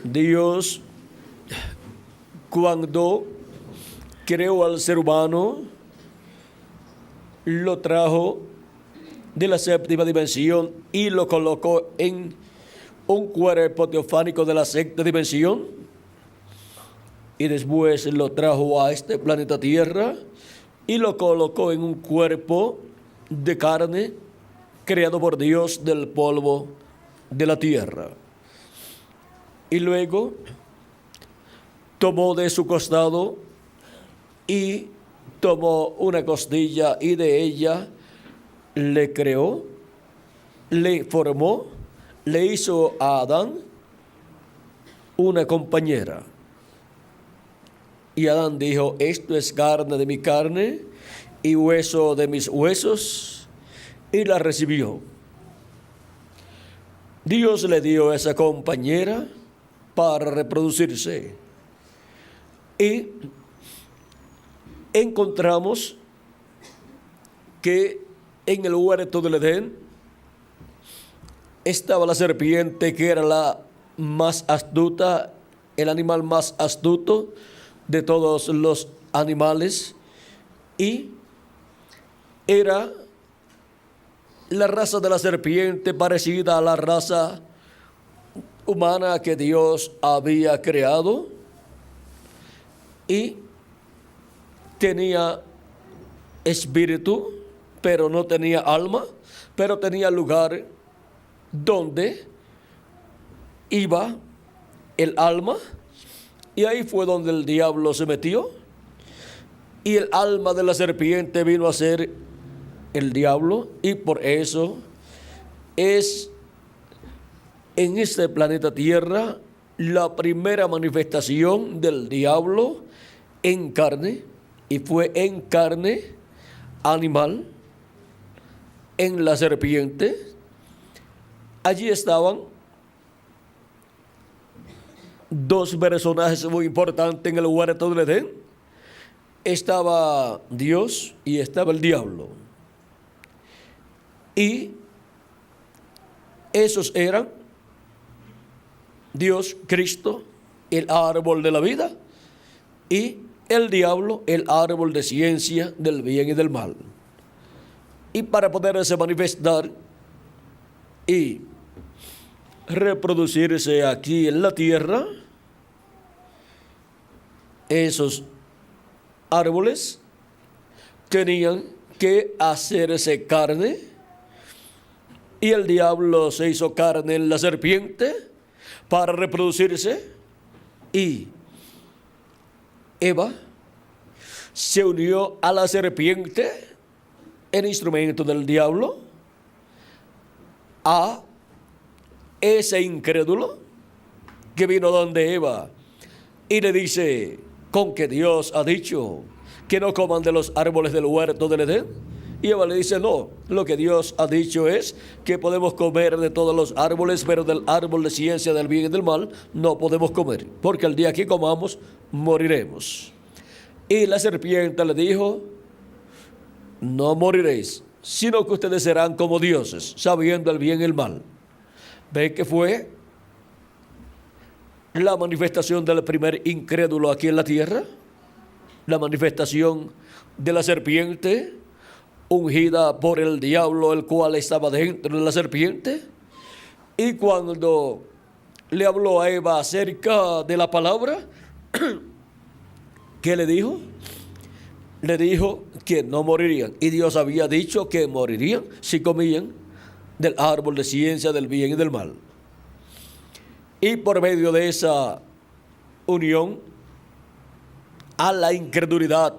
Dios, cuando creó al ser humano, lo trajo de la séptima dimensión y lo colocó en un cuerpo teofánico de la sexta dimensión, y después lo trajo a este planeta Tierra y lo colocó en un cuerpo de carne creado por Dios del polvo de la tierra. Y luego tomó de su costado y tomó una costilla, y de ella le creó, le formó, le hizo a Adán una compañera. Y Adán dijo: esto es carne de mi carne y hueso de mis huesos, y la recibió. Dios le dio a esa compañera para reproducirse. Y encontramos que en el huerto del Edén estaba la serpiente, que era la más astuta, el animal más astuto de todos los animales, y era la raza de la serpiente parecida a la raza humana que Dios había creado, y tenía espíritu, pero no tenía alma, pero tenía lugar donde iba el alma, y ahí fue donde el diablo se metió, y el alma de la serpiente vino a ser el diablo, y por eso es en este planeta Tierra la primera manifestación del diablo en carne, y fue en carne animal, en la serpiente. Allí estaban dos personajes muy importantes en el huerto del Edén. Estaba Dios y estaba el diablo. Y esos eran Dios, Cristo, el árbol de la vida, y el diablo, el árbol de ciencia del bien y del mal. Y para poderse manifestar y reproducirse aquí en la tierra, esos árboles tenían que hacerse carne, y el diablo se hizo carne en la serpiente para reproducirse, y Eva se unió a la serpiente, el instrumento del diablo, a ese incrédulo que vino donde Eva y le dice: con que Dios ha dicho que no coman de los árboles del huerto del Edén. Y Eva le dice: no, lo que Dios ha dicho es que podemos comer de todos los árboles, pero del árbol de ciencia del bien y del mal no podemos comer, porque el día que comamos moriremos. Y la serpiente le dijo: no moriréis, sino que ustedes serán como dioses, sabiendo el bien y el mal. ¿Ven que fue la manifestación del primer incrédulo aquí en la tierra? La manifestación de la serpiente, ungida por el diablo, el cual estaba dentro de la serpiente. Y cuando le habló a Eva acerca de la palabra, ¿qué le dijo? Le dijo que no morirían, y Dios había dicho que morirían si comían del árbol de ciencia del bien y del mal. Y por medio de esa unión a la incredulidad,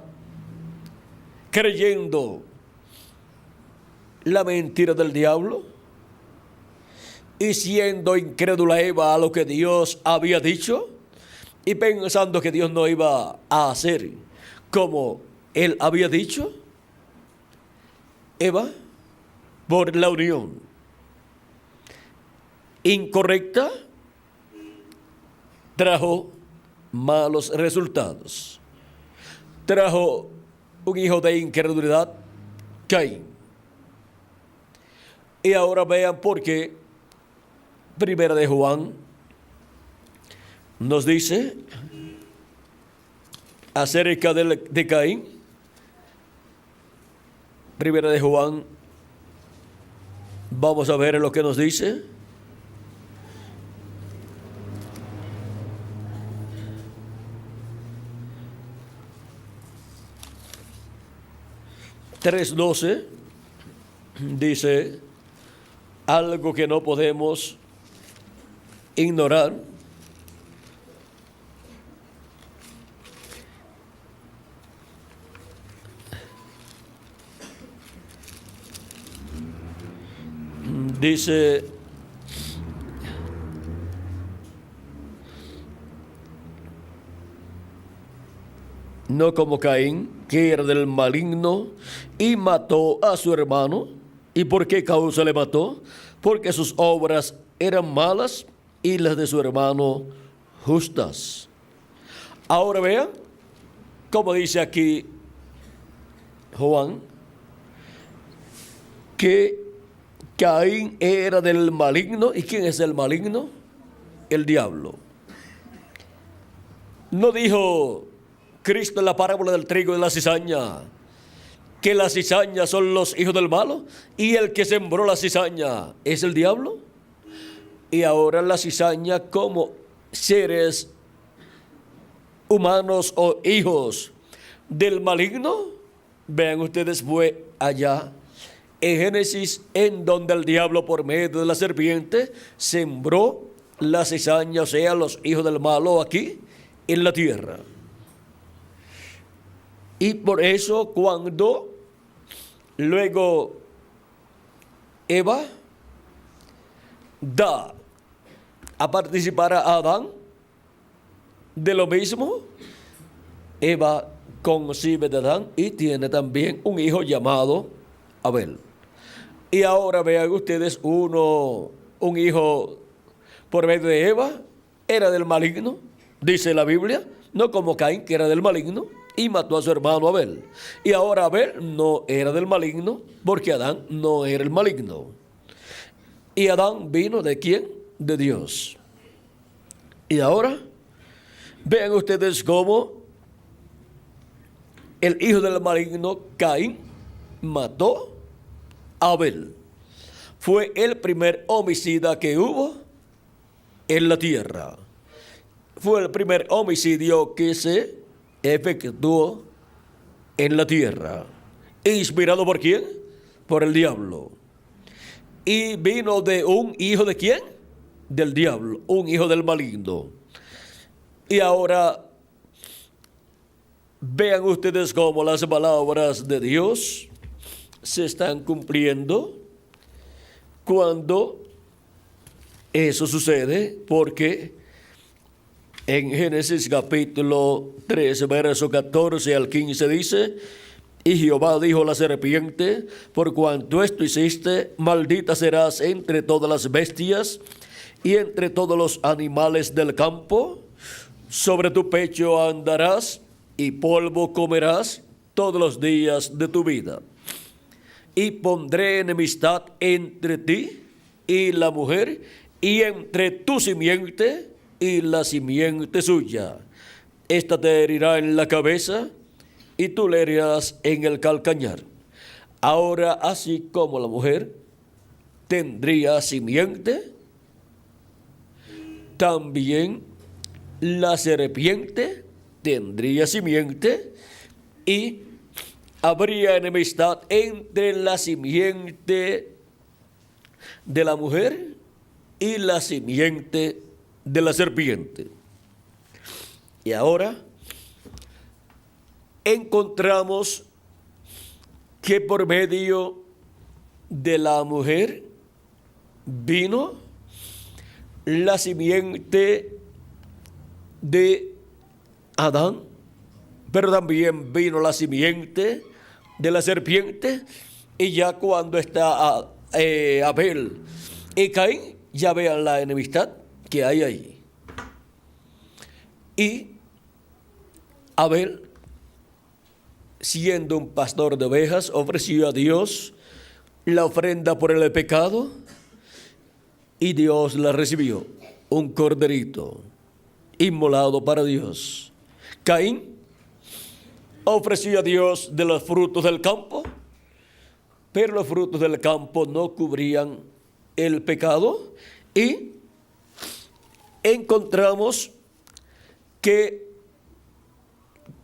creyendo la mentira del diablo, y siendo incrédula Eva a lo que Dios había dicho, y pensando que Dios no iba a hacer como Él había dicho, Eva, por la unión incorrecta, trajo malos resultados. Trajo un hijo de incredulidad, Caín. Y ahora vean por qué Primera de Juan, nos dice acerca de Caín. Primera de Juan, vamos a ver lo que nos dice. (3:12) dice algo que no podemos ignorar. Dice, no como Caín, que era del maligno y mató a su hermano. ¿Y por qué causa le mató? Porque sus obras eran malas y las de su hermano justas. Ahora vean, como dice aquí Juan, que Caín era del maligno. ¿Y quién es el maligno? El diablo. ¿No dijo Cristo en la parábola del trigo y de la cizaña que las cizañas son los hijos del malo y el que sembró la cizaña es el diablo? Y ahora la cizaña, como seres humanos o hijos del maligno, vean ustedes, fue allá en Génesis, en donde el diablo por medio de la serpiente sembró la cizaña, o sea, los hijos del malo aquí en la tierra. Y por eso cuando luego Eva da a participar a Adán de lo mismo, Eva concibe de Adán y tiene también un hijo llamado Abel. Y ahora vean ustedes, un hijo por medio de Eva era del maligno, dice la Biblia, no como Caín, que era del maligno y mató a su hermano Abel. Y ahora Abel no era del maligno, porque Adán no era el maligno. Y Adán vino ¿de quién? De Dios. Y ahora vean ustedes cómo el hijo del maligno, Caín, mató a Abel. Fue el primer homicida que hubo en la tierra. Fue el primer homicidio que se efectuó en la tierra. ¿Inspirado por quién? Por el diablo. Y vino de un hijo ¿de quién? Del diablo, un hijo del maligno. Y ahora vean ustedes cómo las palabras de Dios se están cumpliendo cuando eso sucede, porque en Génesis capítulo 3, verso 14 al 15 dice: y Jehová dijo a la serpiente: por cuanto esto hiciste, maldita serás entre todas las bestias y entre todos los animales del campo. Sobre tu pecho andarás y polvo comerás todos los días de tu vida. Y pondré enemistad entre ti y la mujer, y entre tu simiente y la simiente suya. Esta te herirá en la cabeza, y tú le herirás en el calcañar. Ahora, así como la mujer tendría simiente, también la serpiente tendría simiente, y habría enemistad entre la simiente de la mujer y la simiente de la serpiente. Y ahora encontramos que por medio de la mujer vino la simiente de Adán, pero también vino la simiente de la serpiente. Y ya cuando está Abel y Caín, ya vean la enemistad que hay ahí. Y Abel, siendo un pastor de ovejas, ofreció a Dios la ofrenda por el pecado, y Dios la recibió, un corderito. inmolado para Dios. Caín ofrecía a Dios de los frutos del campo, pero los frutos del campo no cubrían el pecado, y encontramos que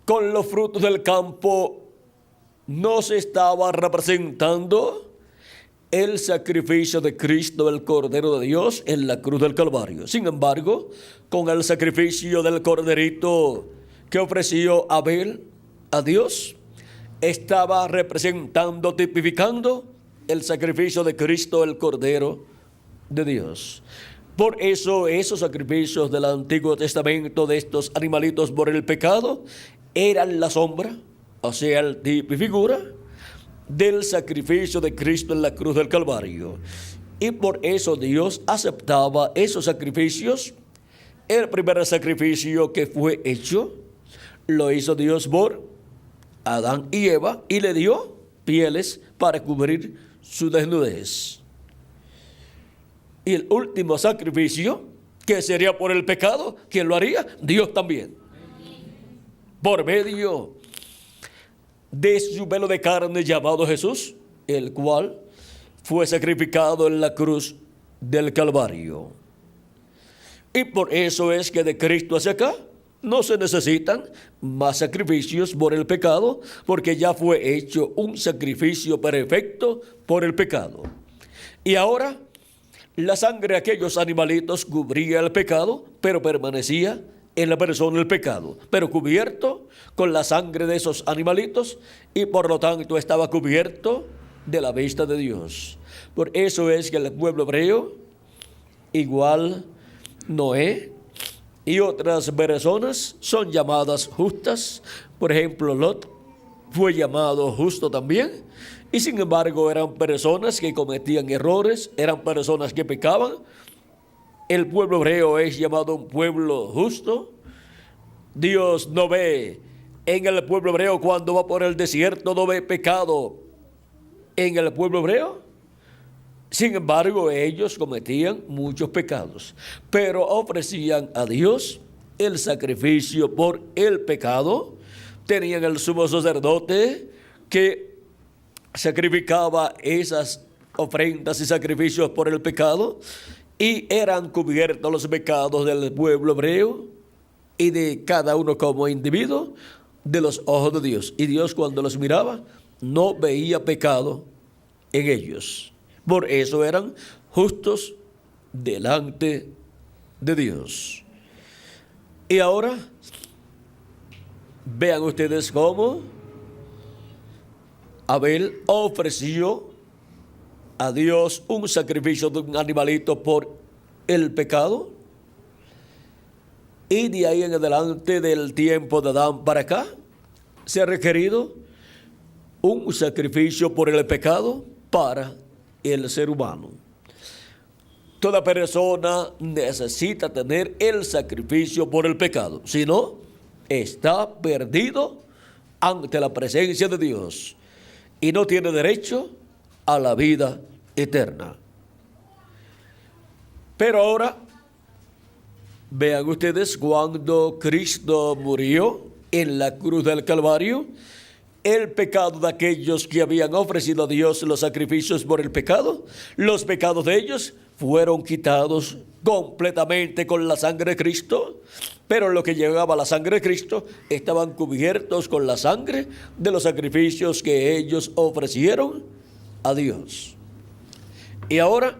con los frutos del campo no se estaba representando el sacrificio de Cristo, el Cordero de Dios, en la cruz del Calvario. Sin embargo, con el sacrificio del corderito que ofreció Abel a Dios, estaba representando, tipificando el sacrificio de Cristo, el Cordero de Dios. Por eso esos sacrificios del Antiguo Testamento de estos animalitos por el pecado eran la sombra, o sea, el tipo y figura del sacrificio de Cristo en la cruz del Calvario. Y por eso Dios aceptaba esos sacrificios. El primer sacrificio que fue hecho lo hizo Dios por Adán y Eva, y le dio pieles para cubrir su desnudez. Y el último sacrificio, que sería por el pecado, ¿quién lo haría? Dios también. Por medio de su velo de carne llamado Jesús, el cual fue sacrificado en la cruz del Calvario. Y por eso es que de Cristo hacia acá no se necesitan más sacrificios por el pecado, porque ya fue hecho un sacrificio perfecto por el pecado. Y ahora la sangre de aquellos animalitos cubría el pecado, pero permanecía en la persona el pecado, pero cubierto con la sangre de esos animalitos, y por lo tanto estaba cubierto de la vista de Dios. Por eso es que el pueblo hebreo, igual Noé y otras personas, son llamadas justas. Por ejemplo, Lot fue llamado justo también, y sin embargo eran personas que cometían errores, eran personas que pecaban. El pueblo hebreo es llamado un pueblo justo. Dios no ve en el pueblo hebreo, cuando va por el desierto, no ve pecado en el pueblo hebreo. Sin embargo, ellos cometían muchos pecados, pero ofrecían a Dios el sacrificio por el pecado. Tenían el sumo sacerdote que sacrificaba esas ofrendas y sacrificios por el pecado, y eran cubiertos los pecados del pueblo hebreo y de cada uno como individuo de los ojos de Dios. Y Dios, cuando los miraba, no veía pecado en ellos. Por eso eran justos delante de Dios. Y ahora vean ustedes cómo Abel ofreció a Dios un sacrificio de un animalito por el pecado, y de ahí en adelante, del tiempo de Adán para acá, se ha requerido un sacrificio por el pecado para el ser humano. Toda persona necesita tener el sacrificio por el pecado, si no, está perdido ante la presencia de Dios y no tiene derecho a la vida eterna. Pero ahora, vean ustedes, cuando Cristo murió en la cruz del Calvario, el pecado de aquellos que habían ofrecido a Dios los sacrificios por el pecado, los pecados de ellos fueron quitados completamente con la sangre de Cristo, pero lo que llegaba a la sangre de Cristo estaban cubiertos con la sangre de los sacrificios que ellos ofrecieron a Dios. Y ahora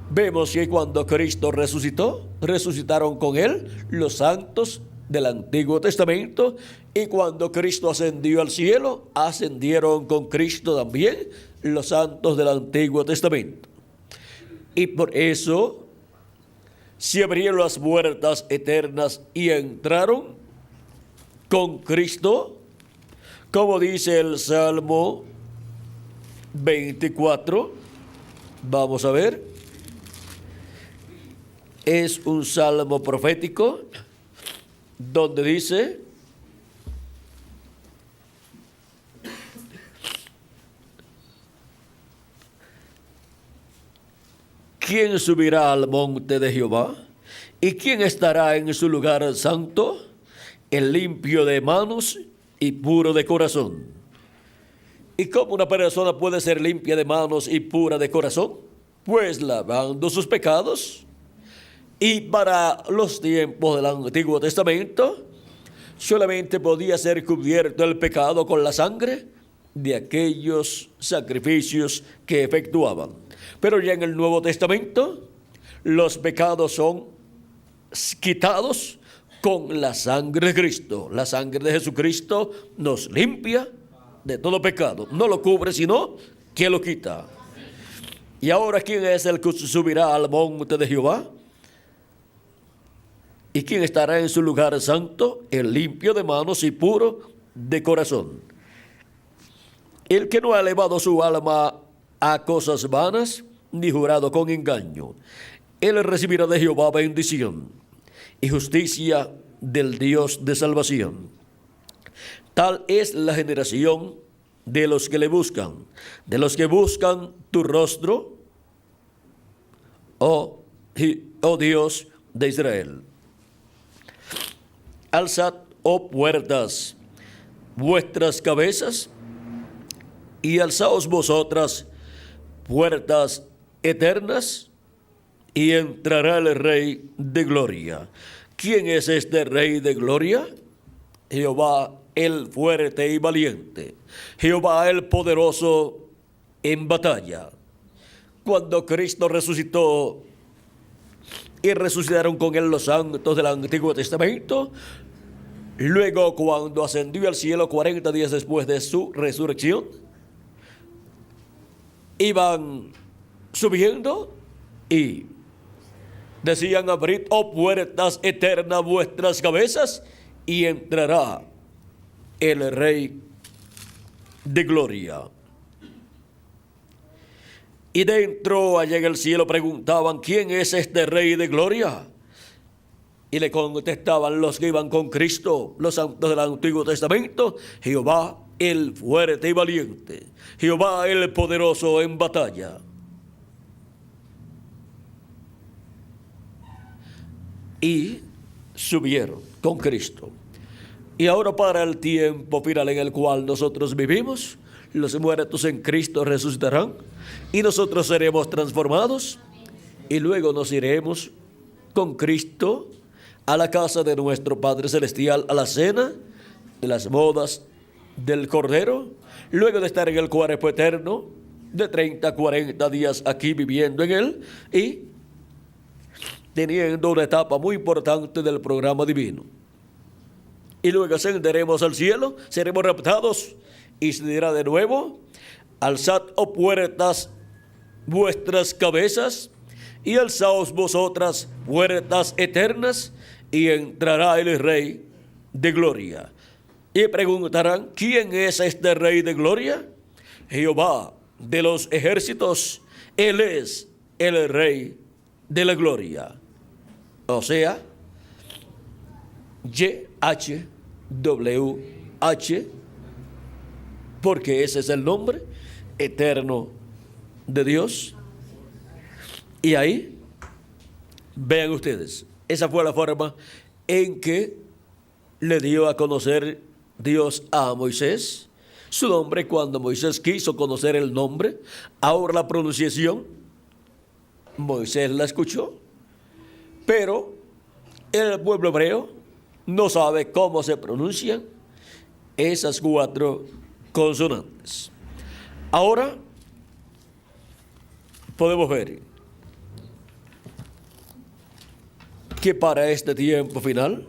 vemos que cuando Cristo resucitó, resucitaron con él los santos del Antiguo Testamento, y cuando Cristo ascendió al cielo, ascendieron con Cristo también los santos del Antiguo Testamento. Y por eso se abrieron las puertas eternas y entraron con Cristo, como dice el Salmo 24. Vamos a ver. Es un salmo profético donde dice: ¿quién subirá al monte de Jehová? ¿Y quién estará en su lugar santo? El limpio de manos y puro de corazón. ¿Y cómo una persona puede ser limpia de manos y pura de corazón? Pues lavando sus pecados. Y para los tiempos del Antiguo Testamento, solamente podía ser cubierto el pecado con la sangre de aquellos sacrificios que efectuaban. Pero ya en el Nuevo Testamento, los pecados son quitados con la sangre de Cristo. La sangre de Jesucristo nos limpia de todo pecado. No lo cubre, sino que lo quita. Y ahora, ¿quién es el que subirá al monte de Jehová? ¿Y quién estará en su lugar santo? El limpio de manos y puro de corazón. El que no ha elevado su alma a cosas vanas, ni jurado con engaño. Él recibirá de Jehová bendición y justicia del Dios de salvación. Tal es la generación de los que le buscan, de los que buscan tu rostro, oh Dios de Israel. Alzad, oh puertas, vuestras cabezas, y alzaos vosotras, puertas eternas, y entrará el Rey de gloria. ¿Quién es este Rey de gloria? Jehová el fuerte y valiente, Jehová el poderoso en batalla. Cuando Cristo resucitó y resucitaron con él los santos del Antiguo Testamento, luego cuando ascendió al cielo 40 días después de su resurrección, iban subiendo y decían: abrid, oh puertas eternas, vuestras cabezas, y entrará el Rey de gloria. Y dentro, allá en el cielo, preguntaban: ¿quién es este Rey de gloria? Y le contestaban los que iban con Cristo, los santos del Antiguo Testamento: Jehová el fuerte y valiente, Jehová el poderoso en batalla. Y subieron con Cristo. Y ahora, para el tiempo final en el cual nosotros vivimos, los muertos en Cristo resucitarán y nosotros seremos transformados, y luego nos iremos con Cristo a la casa de nuestro Padre Celestial, a la cena de las bodas del Cordero, luego de estar en el cuerpo eterno de 30 a 40 días aquí viviendo en él y teniendo una etapa muy importante del programa divino. Y luego ascenderemos al cielo, seremos raptados, y se dirá de nuevo: alzad, oh puertas, vuestras cabezas, y alzaos vosotras, puertas eternas, y entrará el Rey de gloria. Y preguntarán: ¿quién es este Rey de gloria? Jehová de los ejércitos, Él es el Rey de la gloria. O sea, YHWH, porque ese es el nombre eterno de Dios. Y ahí, vean ustedes, esa fue la forma en que le dio a conocer Dios a Moisés su nombre. Cuando Moisés quiso conocer el nombre, ahora la pronunciación, Moisés la escuchó, pero el pueblo hebreo no sabe cómo se pronuncian esas 4 consonantes. Ahora podemos ver que para este tiempo final,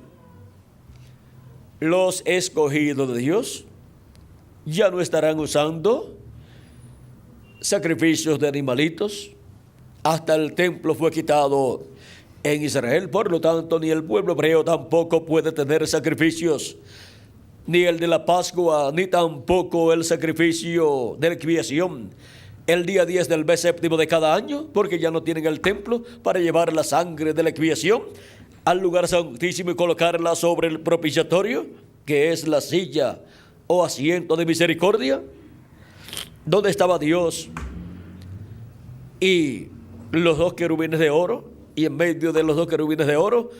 los escogidos de Dios ya no estarán usando sacrificios de animalitos. Hasta el templo fue quitado en Israel, por lo tanto ni el pueblo hebreo tampoco puede tener sacrificios, ni el de la Pascua, ni tampoco el sacrificio de la expiación el día 10 del mes séptimo de cada año, porque ya no tienen el templo para llevar la sangre de la expiación al lugar santísimo y colocarla sobre el propiciatorio, que es la silla o asiento de misericordia, donde estaba Dios y los 2 querubines de oro y en medio de los dos querubines de oro,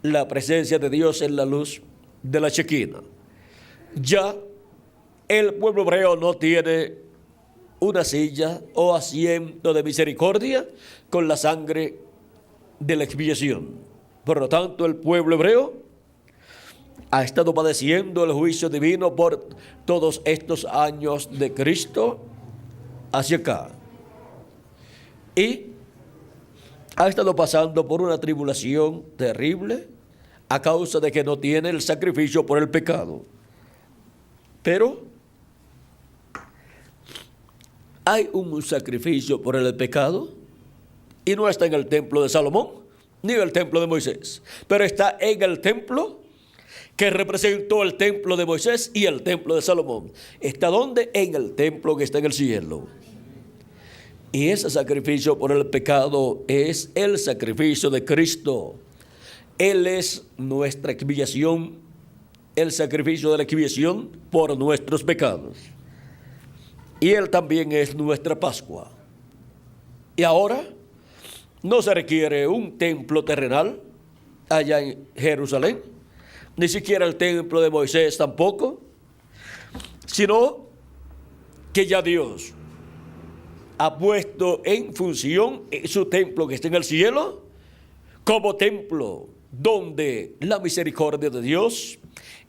la presencia de Dios en la luz de la Shequina. Ya el pueblo hebreo no tiene una silla o asiento de misericordia con la sangre de la expiación. Por lo tanto, el pueblo hebreo ha estado padeciendo el juicio divino por todos estos años de Cristo hacia acá. Y ha estado pasando por una tribulación terrible a causa de que no tiene el sacrificio por el pecado. Pero hay un sacrificio por el pecado y no está en el templo de Salomón ni en el templo de Moisés, pero está en el templo que representó el templo de Moisés y el templo de Salomón. ¿Está dónde? En el templo que está en el cielo. Y ese sacrificio por el pecado es el sacrificio de Cristo. Él es nuestra expiación, el sacrificio de la expiación por nuestros pecados. Y Él también es nuestra Pascua. Y ahora no se requiere un templo terrenal allá en Jerusalén, ni siquiera el templo de Moisés tampoco, sino que ya Dios ha puesto en función su templo que está en el cielo como templo donde la misericordia de Dios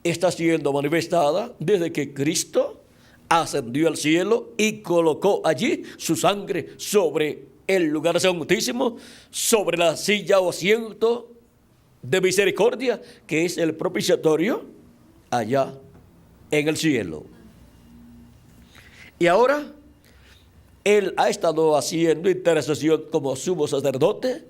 está siendo manifestada desde que Cristo ascendió al cielo y colocó allí su sangre sobre el lugar santísimo, sobre la silla o asiento de misericordia que es el propiciatorio allá en el cielo. Y ahora Él ha estado haciendo intercesión como sumo sacerdote,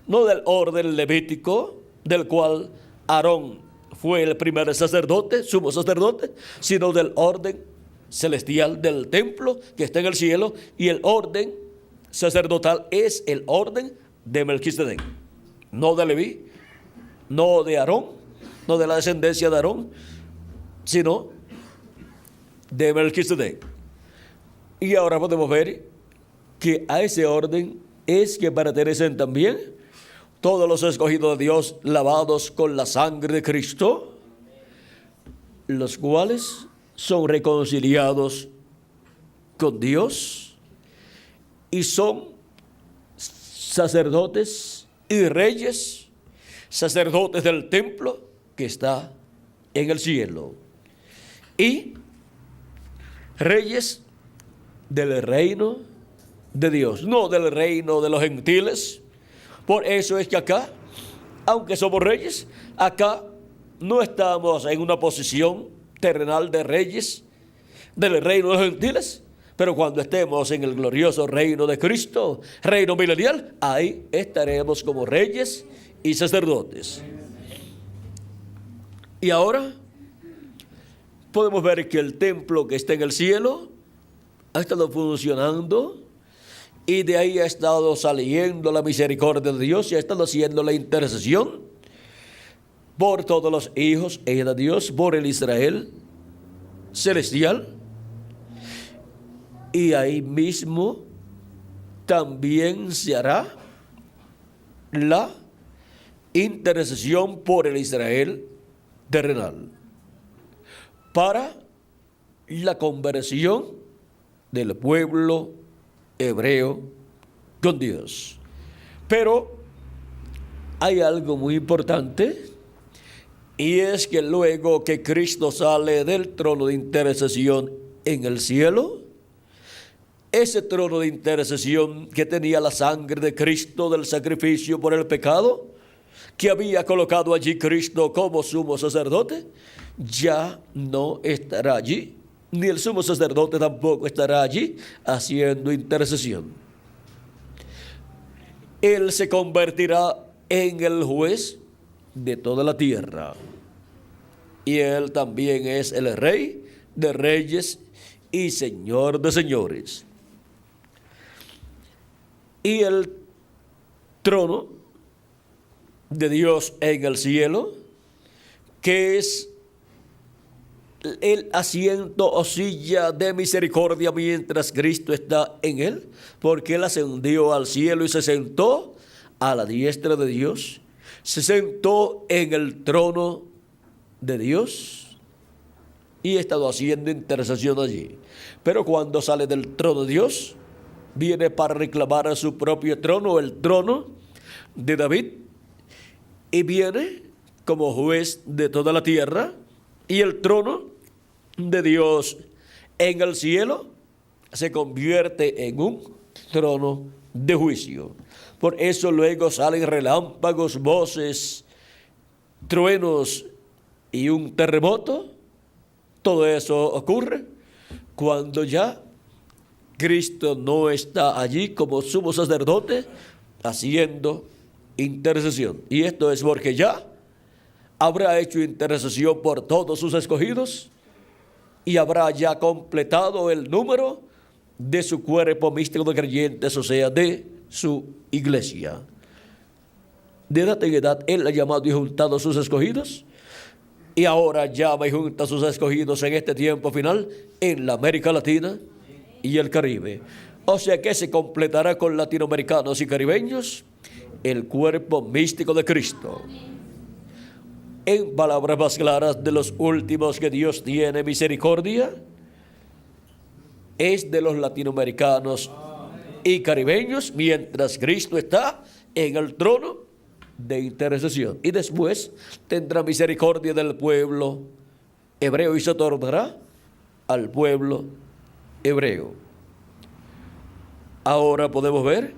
no del orden levítico, del cual Aarón fue el primer sacerdote, sumo sacerdote, sino del orden celestial del templo que está en el cielo, y el orden sacerdotal es el orden de Melquisedec, no de Leví, no de Aarón, no de la descendencia de Aarón, sino de Melquisedec. Y ahora podemos ver que a ese orden es que pertenecen también todos los escogidos de Dios lavados con la sangre de Cristo, los cuales son reconciliados con Dios y son sacerdotes y reyes, sacerdotes del templo que está en el cielo y reyes del reino de Dios, no del reino de los gentiles. Por eso es que acá, aunque somos reyes, acá no estamos en una posición terrenal de reyes del reino de los gentiles, pero cuando estemos en el glorioso reino de Cristo, reino milenial, ahí estaremos como reyes y sacerdotes. Y ahora podemos ver que el templo que está en el cielo ha estado funcionando y de ahí ha estado saliendo la misericordia de Dios y ha estado haciendo la intercesión por todos los hijos de Dios, por el Israel celestial. Y ahí mismo también se hará la intercesión por el Israel terrenal para la conversión del pueblo hebreo con Dios. Pero hay algo muy importante, y es que luego que Cristo sale del trono de intercesión en el cielo, ese trono de intercesión que tenía la sangre de Cristo del sacrificio por el pecado, que había colocado allí Cristo como sumo sacerdote, ya no estará allí, ni el sumo sacerdote tampoco estará allí haciendo intercesión. Él se convertirá en el juez de toda la tierra, y Él también es el Rey de reyes y Señor de señores. Y el trono de Dios en el cielo, que es el asiento o silla de misericordia mientras Cristo está en él, porque Él ascendió al cielo y se sentó a la diestra de Dios, se sentó en el trono de Dios y ha estado haciendo intercesión allí. Pero cuando sale del trono de Dios, viene para reclamar a su propio trono, el trono de David, y viene como juez de toda la tierra, y el trono de Dios en el cielo se convierte en un trono de juicio. Por eso luego salen relámpagos, voces, truenos y un terremoto. Todo eso ocurre cuando ya Cristo no está allí como sumo sacerdote haciendo intercesión. Y esto es porque ya habrá hecho intercesión por todos sus escogidos y habrá ya completado el número de su cuerpo místico de creyentes, o sea, de su iglesia. De edad en edad, Él ha llamado y juntado a sus escogidos, y ahora llama y junta a sus escogidos en este tiempo final en la América Latina y el Caribe. O sea que se completará con latinoamericanos y caribeños el cuerpo místico de Cristo. En palabras más claras, de los últimos que Dios tiene misericordia es de los latinoamericanos y caribeños, mientras Cristo está en el trono de intercesión. Y después tendrá misericordia del pueblo hebreo y se otorgará al pueblo hebreo. Ahora podemos ver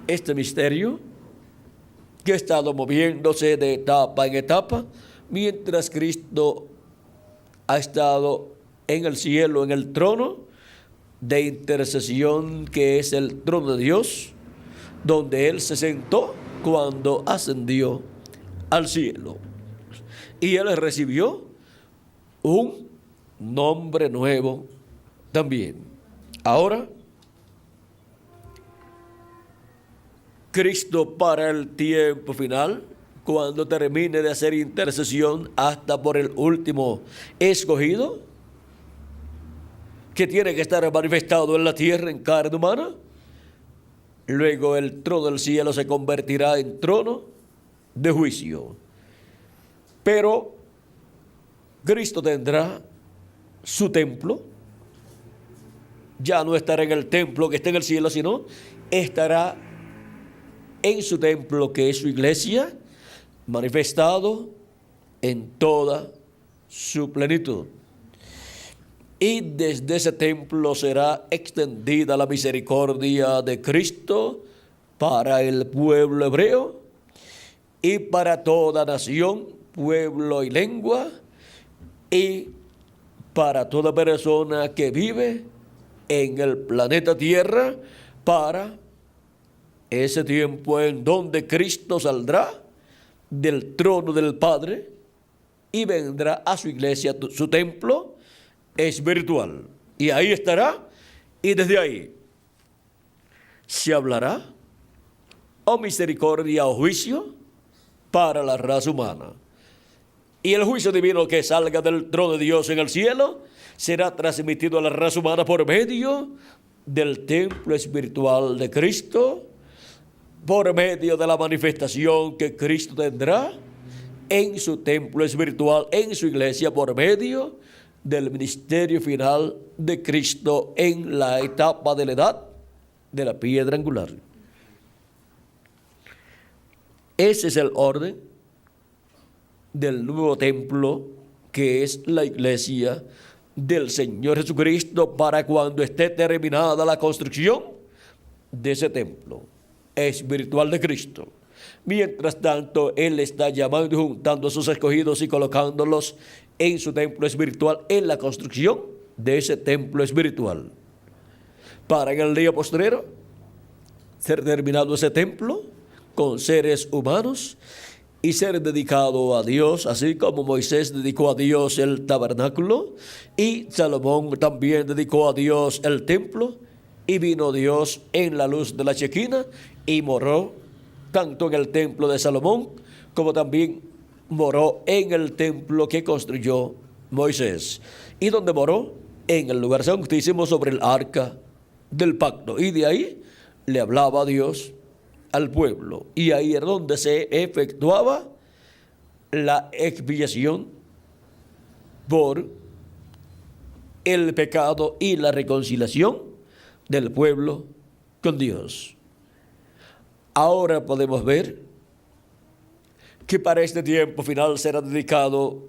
este misterio que ha estado moviéndose de etapa en etapa, mientras Cristo ha estado en el cielo, en el trono de intercesión, que es el trono de Dios, donde Él se sentó cuando ascendió al cielo. Y Él recibió un nombre nuevo también. Ahora, Cristo, para el tiempo final, cuando termine de hacer intercesión hasta por el último escogido, que tiene que estar manifestado en la tierra en carne humana, luego el trono del cielo se convertirá en trono de juicio. Pero Cristo tendrá su templo. Ya no estará en el templo que está en el cielo, sino estará en su templo, que es su iglesia, manifestado en toda su plenitud. Y desde ese templo será extendida la misericordia de Cristo para el pueblo hebreo y para toda nación, pueblo y lengua, y para toda persona que vive en el planeta Tierra, para ese tiempo en donde Cristo saldrá del trono del Padre y vendrá a su iglesia. Su templo es virtual, y ahí estará, y desde ahí se hablará o misericordia o juicio para la raza humana. Y el juicio divino que salga del trono de Dios en el cielo será transmitido a la raza humana por medio del templo espiritual de Cristo, por medio de la manifestación que Cristo tendrá en su templo espiritual, en su iglesia, por medio del ministerio final de Cristo en la etapa de la edad de la piedra angular. Ese es el orden del nuevo templo, que es la iglesia del Señor Jesucristo, para cuando esté terminada la construcción de ese templo espiritual de Cristo. Mientras tanto, Él está llamando y juntando a sus escogidos y colocándolos en su templo espiritual, en la construcción de ese templo espiritual, para en el día postrero ser terminado ese templo con seres humanos y ser dedicado a Dios, así como Moisés dedicó a Dios el tabernáculo y Salomón también dedicó a Dios el templo, y vino Dios en la luz de la Shequina y moró tanto en el templo de Salomón como también moró en el templo que construyó Moisés. ¿Y donde moró? En el lugar santísimo, sobre el arca del pacto. Y de ahí le hablaba a Dios al pueblo. Y ahí es donde se efectuaba la expiación por el pecado y la reconciliación del pueblo con Dios. Ahora podemos ver que para este tiempo final será dedicado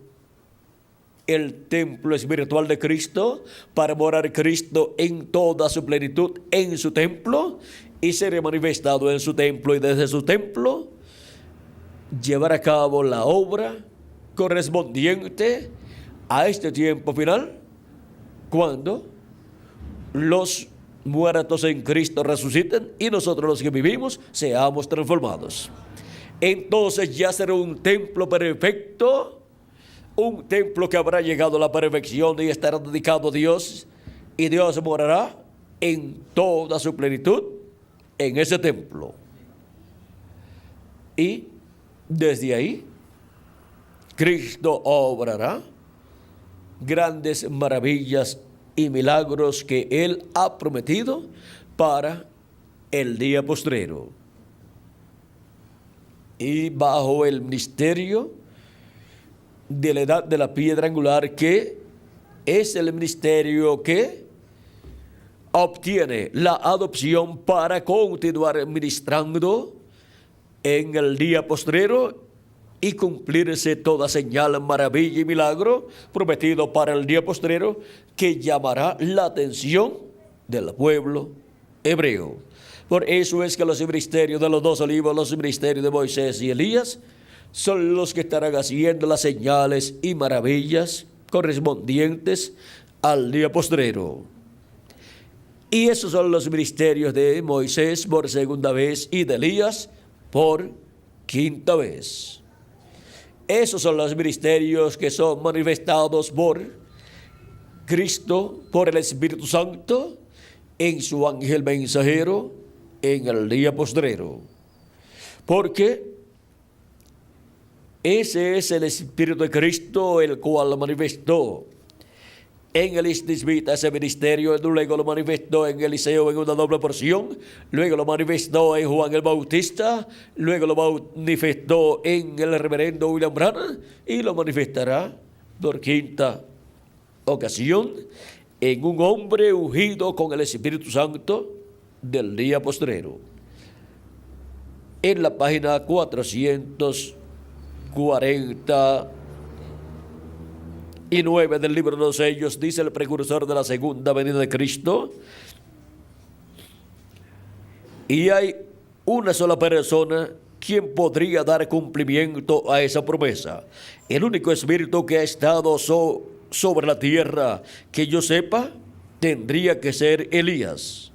el templo espiritual de Cristo, para morar Cristo en toda su plenitud en su templo y ser manifestado en su templo, y desde su templo llevar a cabo la obra correspondiente a este tiempo final, cuando los muertos en Cristo resuciten y nosotros los que vivimos seamos transformados. Entonces ya será un templo perfecto, un templo que habrá llegado a la perfección y estará dedicado a Dios, y Dios morará en toda su plenitud en ese templo. Y desde ahí Cristo obrará grandes maravillas y milagros que Él ha prometido para el día postrero. Y bajo el ministerio de la edad de la piedra angular, que es el ministerio que obtiene la adopción para continuar ministrando en el día postrero y cumplirse toda señal, maravilla y milagro prometido para el día postrero, que llamará la atención del pueblo hebreo. Por eso es que los ministerios de los dos olivos, los ministerios de Moisés y Elías, son los que estarán haciendo las señales y maravillas correspondientes al día postrero. Y esos son los ministerios de Moisés por segunda vez y de Elías por quinta vez. Esos son los ministerios que son manifestados por Cristo, por el Espíritu Santo, en su ángel mensajero, en el día postrero. Porque ese es el Espíritu de Cristo, el cual manifestó en el Isnisbita ese ministerio, luego lo manifestó en Eliseo en una doble porción, luego lo manifestó en Juan el Bautista, luego lo manifestó en el reverendo William Branham, y lo manifestará por quinta ocasión en un hombre ungido con el Espíritu Santo del día postrero. En la página 449 del libro de los sellos, dice el precursor de la segunda venida de Cristo: y hay una sola persona quien podría dar cumplimiento a esa promesa. El único espíritu que ha estado sobre la tierra, que yo sepa, tendría que ser Elías,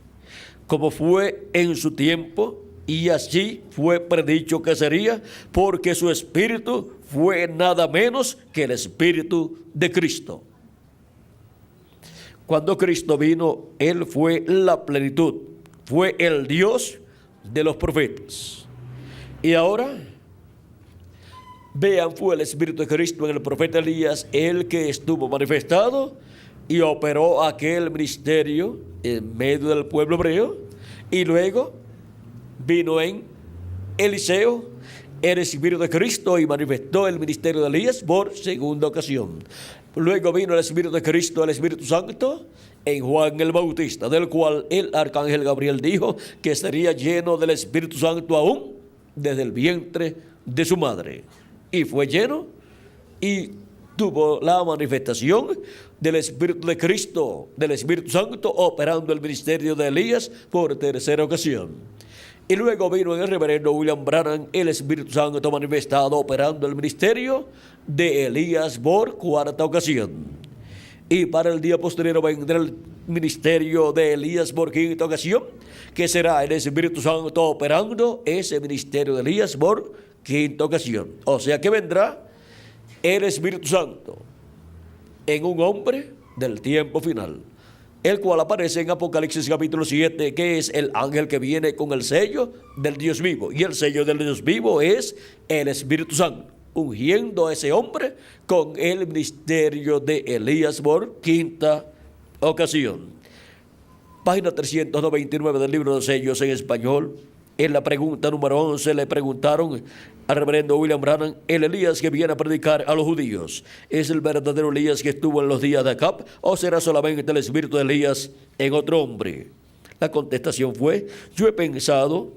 como fue en su tiempo, y así fue predicho que sería, porque su espíritu fue nada menos que el Espíritu de Cristo. Cuando Cristo vino, Él fue la plenitud, fue el Dios de los profetas. Y ahora, vean, fue el Espíritu de Cristo en el profeta Elías, el que estuvo manifestado y operó aquel ministerio en medio del pueblo hebreo, y luego vino en Eliseo el Espíritu de Cristo y manifestó el ministerio de Elías por segunda ocasión. Luego vino el Espíritu de Cristo, el Espíritu Santo, en Juan el Bautista, del cual el arcángel Gabriel dijo que sería lleno del Espíritu Santo aún desde el vientre de su madre. Y fue lleno y tuvo la manifestación del Espíritu de Cristo, del Espíritu Santo, operando el ministerio de Elías por tercera ocasión. Y luego vino en el reverendo William Branham el Espíritu Santo manifestado, operando el ministerio de Elías por cuarta ocasión. Y para el día posterior vendrá el ministerio de Elías por quinta ocasión, que será el Espíritu Santo operando ese ministerio de Elías por quinta ocasión. O sea que vendrá el Espíritu Santo en un hombre del tiempo final, el cual aparece en Apocalipsis capítulo 7, que es el ángel que viene con el sello del Dios vivo. Y el sello del Dios vivo es el Espíritu Santo, ungiendo a ese hombre con el ministerio de Elías por quinta ocasión. Página 399 del libro de los sellos en español. En la pregunta número 11 le preguntaron al reverendo William Branham: el Elías que viene a predicar a los judíos, ¿es el verdadero Elías que estuvo en los días de Acab o será solamente el espíritu de Elías en otro hombre? La contestación fue: yo he pensado,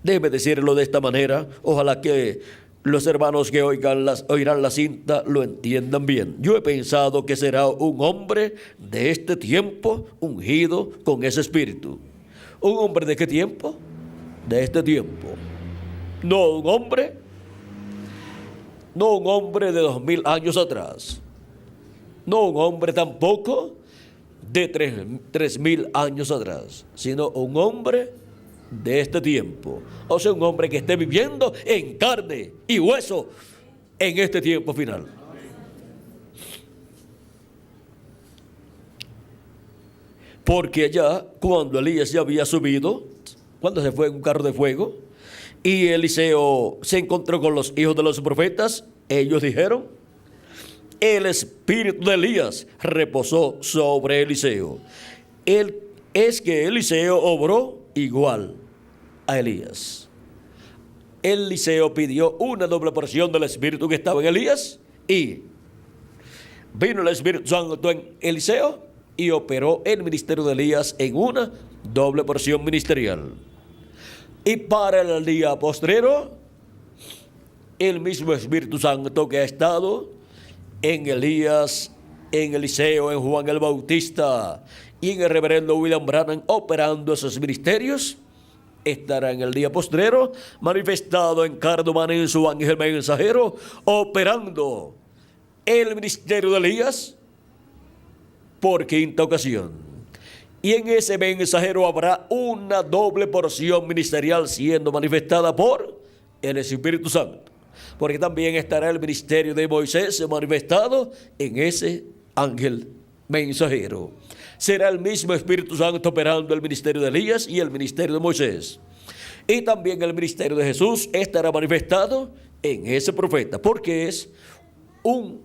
déjeme decirlo de esta manera, ojalá que los hermanos que oirán la cinta lo entiendan bien. Yo he pensado que será un hombre de este tiempo ungido con ese espíritu. ¿Un hombre de qué tiempo? De este tiempo. No un hombre de 2000 años atrás. No un hombre tampoco de 3000 años atrás, sino un hombre de este tiempo. O sea, un hombre que esté viviendo en carne y hueso en este tiempo final. Porque ya cuando Elías ya había subido, cuando se fue en un carro de fuego, y Eliseo se encontró con los hijos de los profetas, ellos dijeron: el espíritu de Elías reposó sobre Eliseo. Es que Eliseo obró igual a Elías. Eliseo pidió una doble porción del espíritu que estaba en Elías, y vino el Espíritu Santo en Eliseo y operó el ministerio de Elías en una doble porción ministerial. Y para el día postrero, el mismo Espíritu Santo que ha estado en Elías, en Eliseo, en Juan el Bautista y en el reverendo William Branham operando esos ministerios, estará en el día postrero manifestado en carne humana en su ángel mensajero, operando el ministerio de Elías por quinta ocasión. Y en ese mensajero habrá una doble porción ministerial siendo manifestada por el Espíritu Santo. Porque también estará el ministerio de Moisés manifestado en ese ángel mensajero. Será el mismo Espíritu Santo operando el ministerio de Elías y el ministerio de Moisés. Y también el ministerio de Jesús estará manifestado en ese profeta, porque es un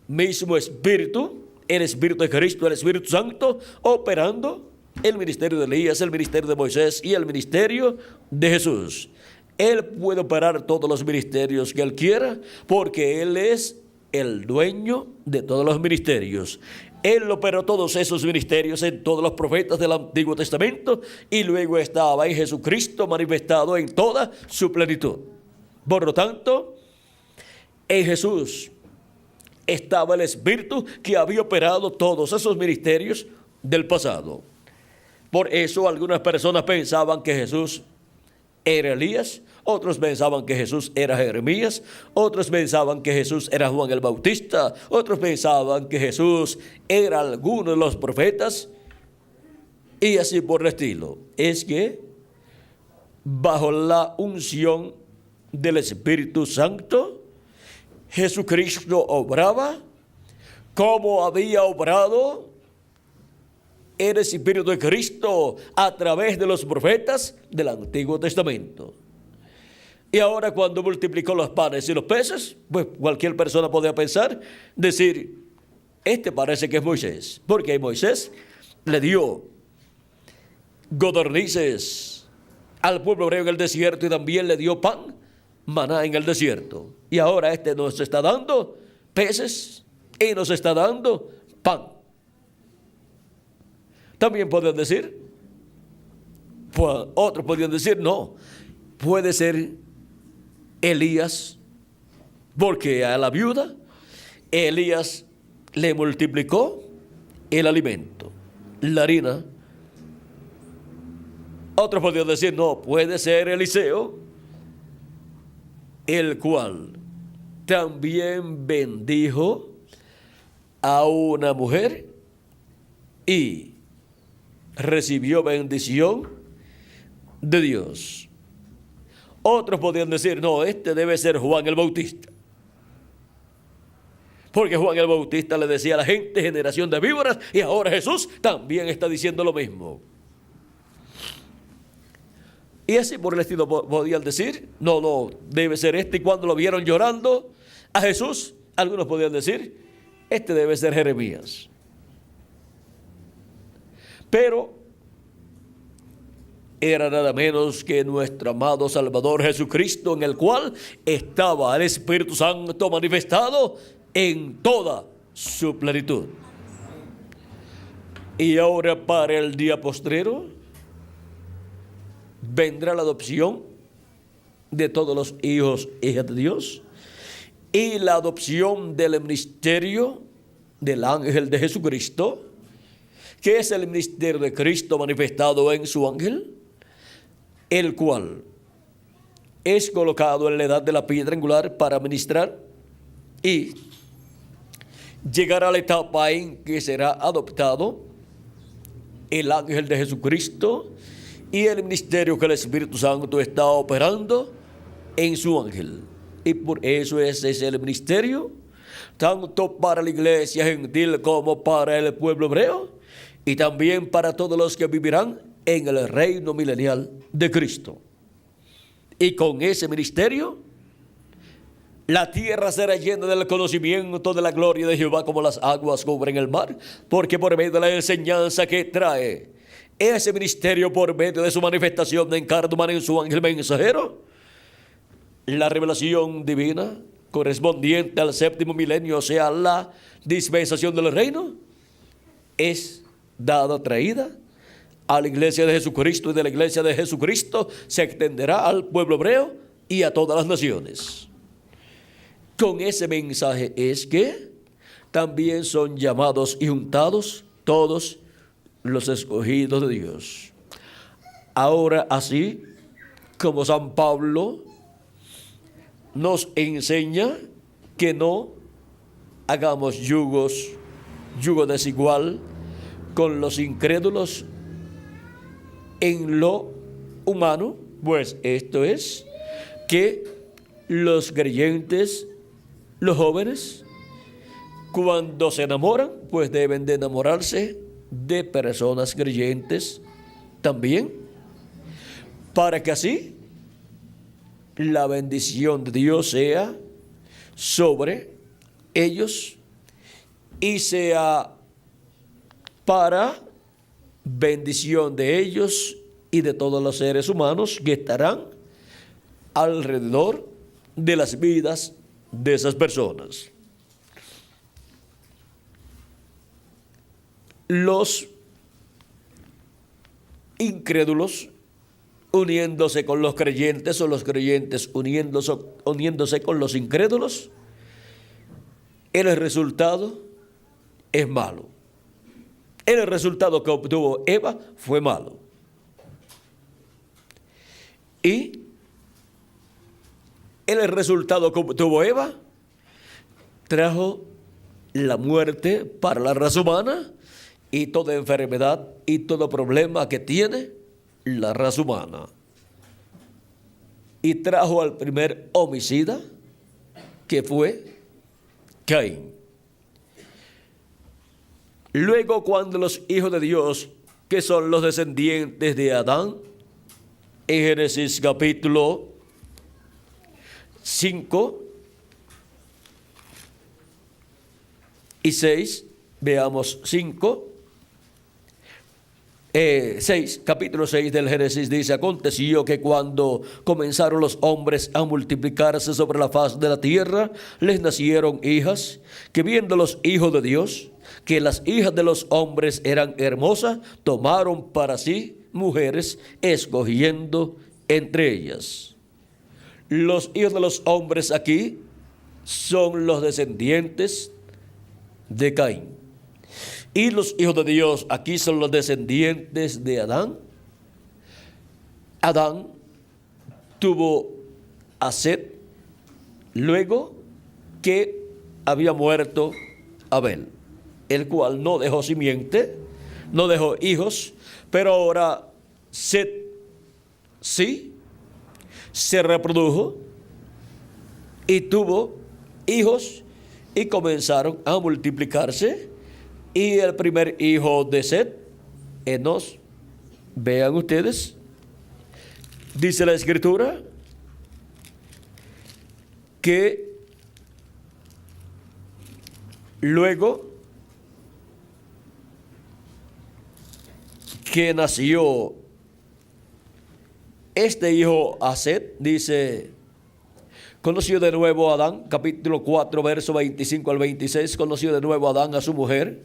mismo Espíritu, el Espíritu de Cristo, el Espíritu Santo, operando el ministerio de Elías, el ministerio de Moisés y el ministerio de Jesús. Él puede operar todos los ministerios que Él quiera, porque Él es el dueño de todos los ministerios. Él operó todos esos ministerios en todos los profetas del Antiguo Testamento, y luego estaba en Jesucristo manifestado en toda su plenitud. Por lo tanto, en Jesús estaba el Espíritu que había operado todos esos ministerios del pasado. Por eso algunas personas pensaban que Jesús era Elías, otros pensaban que Jesús era Jeremías, otros pensaban que Jesús era Juan el Bautista, otros pensaban que Jesús era alguno de los profetas, y así por el estilo. Es que bajo la unción del Espíritu Santo, Jesucristo obraba como había obrado el Espíritu de Cristo a través de los profetas del Antiguo Testamento. Y ahora, cuando multiplicó los panes y los peces, pues cualquier persona podía pensar, decir: este parece que es Moisés, porque Moisés le dio codornices al pueblo hebreo en el desierto y también le dio pan, maná en el desierto. Y ahora este nos está dando peces y nos está dando pan. También pueden decir, pues, otros podrían decir: no, puede ser Elías, porque a la viuda Elías le multiplicó el alimento, la harina. Otros podrían decir: no, puede ser Eliseo, el cual también bendijo a una mujer y recibió bendición de Dios. Otros podrían decir: no, este debe ser Juan el Bautista, porque Juan el Bautista le decía a la gente: generación de víboras, y ahora Jesús también está diciendo lo mismo. Y así por el estilo podían decir: no, debe ser este. Y cuando lo vieron llorando a Jesús, algunos podían decir: este debe ser Jeremías. Pero era nada menos que nuestro amado Salvador Jesucristo, en el cual estaba el Espíritu Santo manifestado en toda su plenitud. Y ahora, para el día postrero, vendrá la adopción de todos los hijos e hijas de Dios y la adopción del ministerio del ángel de Jesucristo, que es el ministerio de Cristo manifestado en su ángel, el cual es colocado en la edad de la piedra angular para ministrar y llegar a la etapa en que será adoptado el ángel de Jesucristo y el ministerio que el Espíritu Santo está operando en su ángel. Y por eso ese es el ministerio, tanto para la iglesia gentil como para el pueblo hebreo, y también para todos los que vivirán en el reino milenial de Cristo. Y con ese ministerio, la tierra será llena del conocimiento de la gloria de Jehová como las aguas cubren el mar, porque por medio de la enseñanza que trae ese ministerio, por medio de su manifestación en carne humana en su ángel mensajero, la revelación divina correspondiente al séptimo milenio, o sea, la dispensación del reino, es dada, traída a la iglesia de Jesucristo, y de la iglesia de Jesucristo se extenderá al pueblo hebreo y a todas las naciones. Con ese mensaje es que también son llamados y juntados todos los escogidos de Dios. Ahora, así como San Pablo nos enseña que no hagamos yugo desigual con los incrédulos en lo humano, pues esto es que los creyentes, los jóvenes, cuando se enamoran, pues deben de enamorarse de personas creyentes también, para que así la bendición de Dios sea sobre ellos y sea para bendición de ellos y de todos los seres humanos que estarán alrededor de las vidas de esas personas. Los incrédulos uniéndose con los creyentes, o los creyentes uniéndose con los incrédulos, el resultado es malo. El resultado que obtuvo Eva fue malo. Y el resultado que obtuvo Eva trajo la muerte para la raza humana y toda enfermedad y todo problema que tiene la raza humana. Y trajo al primer homicida, que fue Caín. Luego, cuando los hijos de Dios, que son los descendientes de Adán, en Génesis capítulo 5 y 6, veamos 6, capítulo 6 del Génesis dice: aconteció que cuando comenzaron los hombres a multiplicarse sobre la faz de la tierra, les nacieron hijas, que viendo los hijos de Dios, que las hijas de los hombres eran hermosas, tomaron para sí mujeres, escogiendo entre ellas. Los hijos de los hombres aquí son los descendientes de Caín. Y los hijos de Dios aquí son los descendientes de Adán. Adán tuvo a Set luego que había muerto Abel, el cual no dejó simiente, no dejó hijos, pero ahora Set sí se reprodujo y tuvo hijos y comenzaron a multiplicarse. Y el primer hijo de Set, Enos, vean ustedes, dice la Escritura que luego que nació este hijo a Set, dice, conoció de nuevo a Adán, capítulo 4, verso 25 al 26, conoció de nuevo a Adán a su mujer,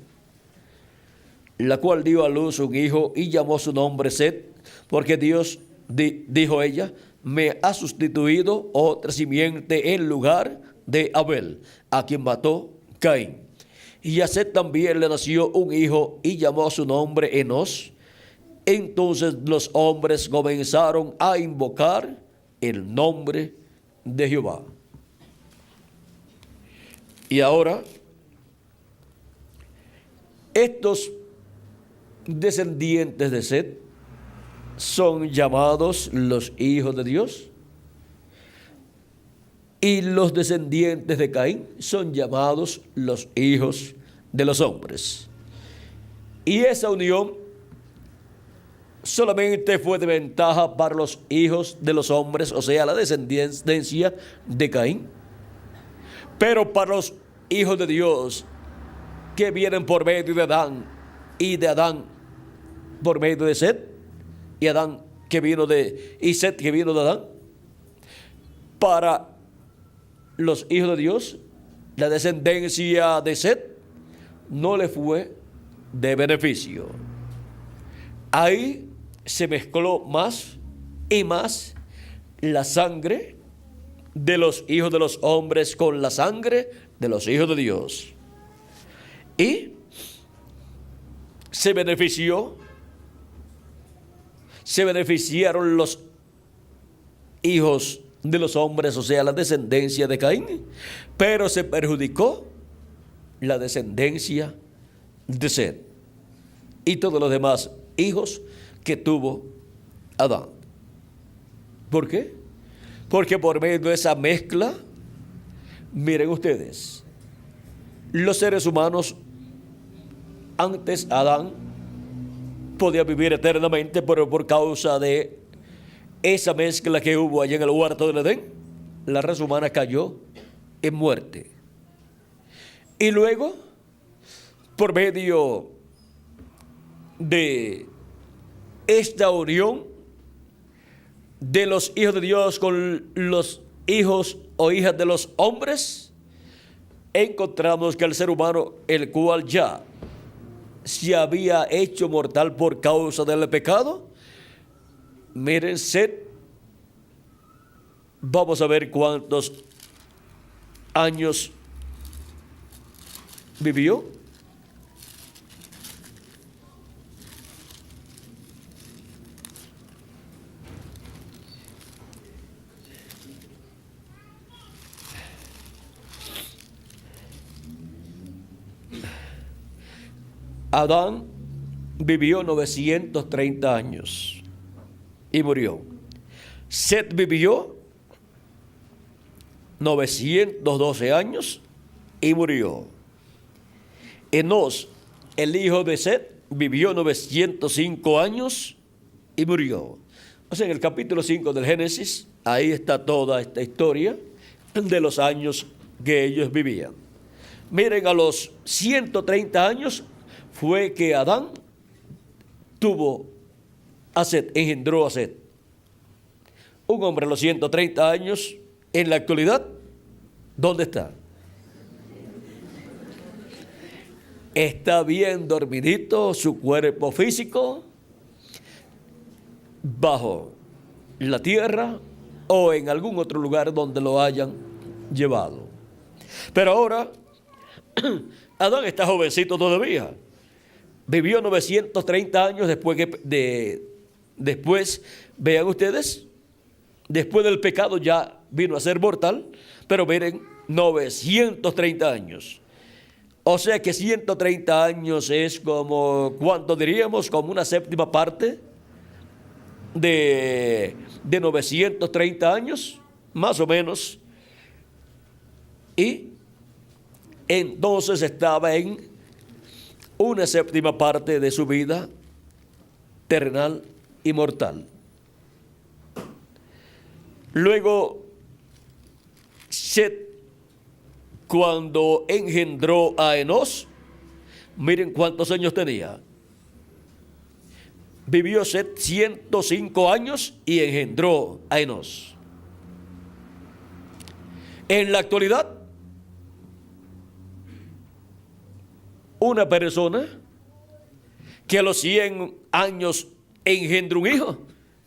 la cual dio a luz un hijo y llamó su nombre Set, porque Dios, dijo ella, me ha sustituido otra simiente en lugar de Abel, a quien mató Caín. Y a Set también le nació un hijo y llamó su nombre Enos. Entonces los hombres comenzaron a invocar el nombre de Jehová. Y ahora, estos descendientes de Set son llamados los hijos de Dios, y los descendientes de Caín son llamados los hijos de los hombres. Y esa unión solamente fue de ventaja para los hijos de los hombres, o sea, la descendencia de Caín. Pero para los hijos de Dios, que vienen por medio de Adán, y de Adán por medio de Set, y Adán que vino de, y Set que vino de Adán, para los hijos de Dios, la descendencia de Set no le fue de beneficio. Ahí se mezcló más y más la sangre de los hijos de los hombres con la sangre de los hijos de Dios. Y se beneficiaron los hijos de los hombres, o sea, la descendencia de Caín, pero se perjudicó la descendencia de Set y todos los demás hijos que tuvo Adán. ¿Por qué? Porque por medio de esa mezcla, miren ustedes, los seres humanos, antes Adán podía vivir eternamente, pero por causa de esa mezcla que hubo allá en el huerto del Edén, la raza humana cayó en muerte. Y luego, por medio de esta unión de los hijos de Dios con los hijos o hijas de los hombres, encontramos que el ser humano, el cual ya se había hecho mortal por causa del pecado, miren, Set, vamos a ver cuántos años vivió. Adán vivió 930 años y murió. Set vivió 912 años y murió. Enos, el hijo de Set, vivió 905 años y murió. O sea, en el capítulo 5 del Génesis, ahí está toda esta historia de los años que ellos vivían. Miren, a los 130 años fue que Adán tuvo a Set, engendró a Set. Un hombre a los 130 años, en la actualidad, ¿dónde está? Está bien dormidito su cuerpo físico, bajo la tierra o en algún otro lugar donde lo hayan llevado. Pero ahora, Adán está jovencito todavía. Vivió 930 años después, vean ustedes, después del pecado ya vino a ser mortal, pero miren, 930 años. O sea que 130 años es como, ¿cuánto diríamos? Como una séptima parte de 930 años, más o menos. Y entonces estaba en una séptima parte de su vida terrenal y mortal. Luego, Set, cuando engendró a Enos, miren cuántos años tenía. vivió Set 105 años y engendró a Enos. En la actualidad, una persona que a los 100 años engendró un hijo,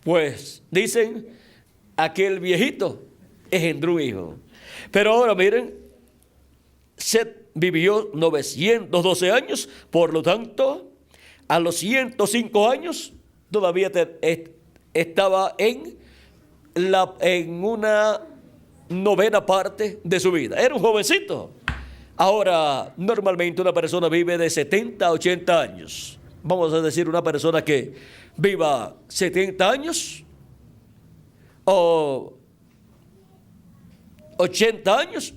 pues dicen, aquel viejito engendró un hijo. Pero ahora miren, Set vivió 912 años, por lo tanto, a los 105 años todavía estaba en una novena parte de su vida. Era un jovencito. Ahora, normalmente una persona vive de 70 a 80 años. Vamos a decir una persona que viva 70 años o 80 años,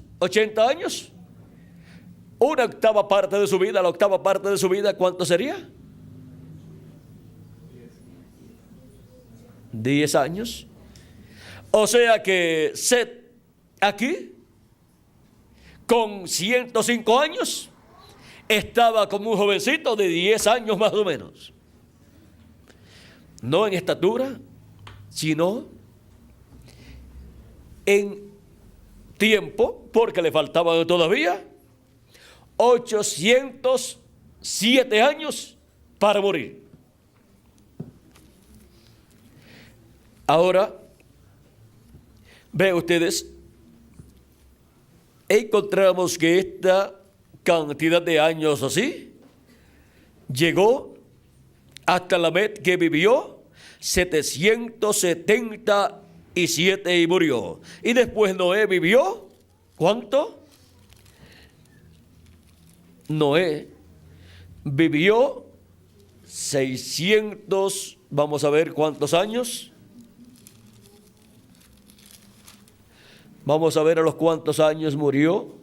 una octava parte de su vida, la octava parte de su vida, ¿cuánto sería? 10 años. O sea que Set aquí, con 105 años, estaba como un jovencito de 10 años más o menos. No en estatura, sino en tiempo, porque le faltaban todavía 807 años para morir. Ahora, vean ustedes, encontramos que esta cantidad de años así llegó hasta Lamed, que vivió 777 y murió. Y después Noé vivió, ¿cuánto? Noé vivió 600, vamos a ver cuántos años. Vamos a ver a los cuántos años murió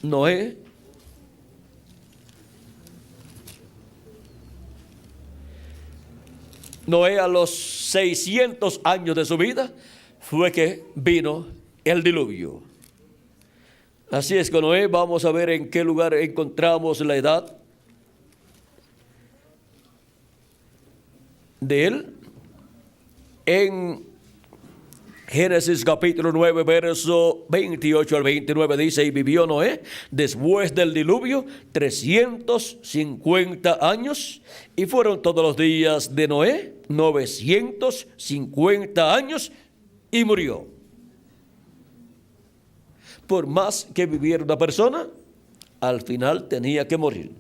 Noé. Noé, a los 600 años de su vida fue que vino el diluvio. Así es que Noé, vamos a ver en qué lugar encontramos la edad de él. En Génesis capítulo 9, verso 28 al 29 dice: y vivió Noé después del diluvio 350 años, y fueron todos los días de Noé 950 años, y murió. Por más que viviera una persona, al final tenía que morir.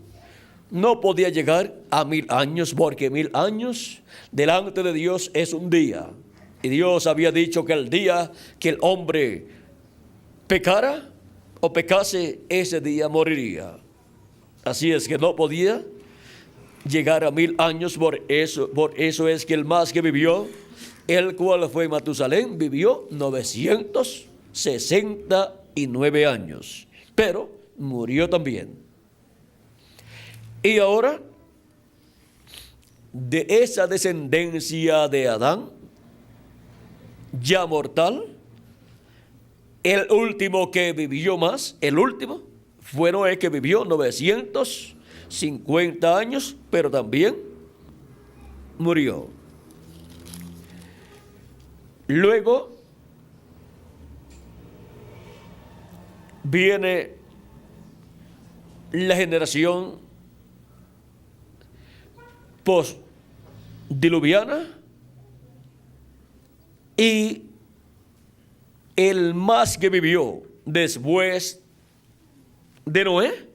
No podía llegar a 1000 años, porque 1000 años delante de Dios es un día. Y Dios había dicho que el día que el hombre pecara o pecase, ese día moriría. Así es que no podía llegar a 1000 años. Por eso es que el más que vivió, el cual fue Matusalén, vivió 969 años, pero murió también. Y ahora, de esa descendencia de Adán, ya mortal, el último que vivió más, el último, fue Noé, que vivió 950 años, pero también murió. Luego viene la generación postdiluviana, y el más que vivió después de Noé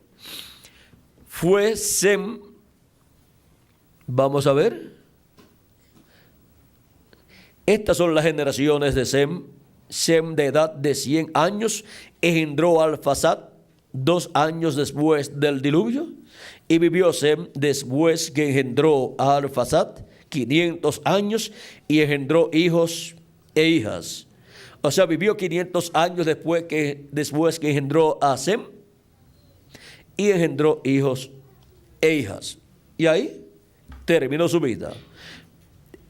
fue Sem. Vamos a ver. Estas son las generaciones de Sem. Sem, de edad de 100 años, engendró a Arfaxad 2 años después del diluvio. Y vivió Sem después que engendró a Arfaxad 500 años y engendró hijos e hijas. O sea, vivió 500 años después que engendró a Sem, y engendró hijos e hijas. Y ahí terminó su vida.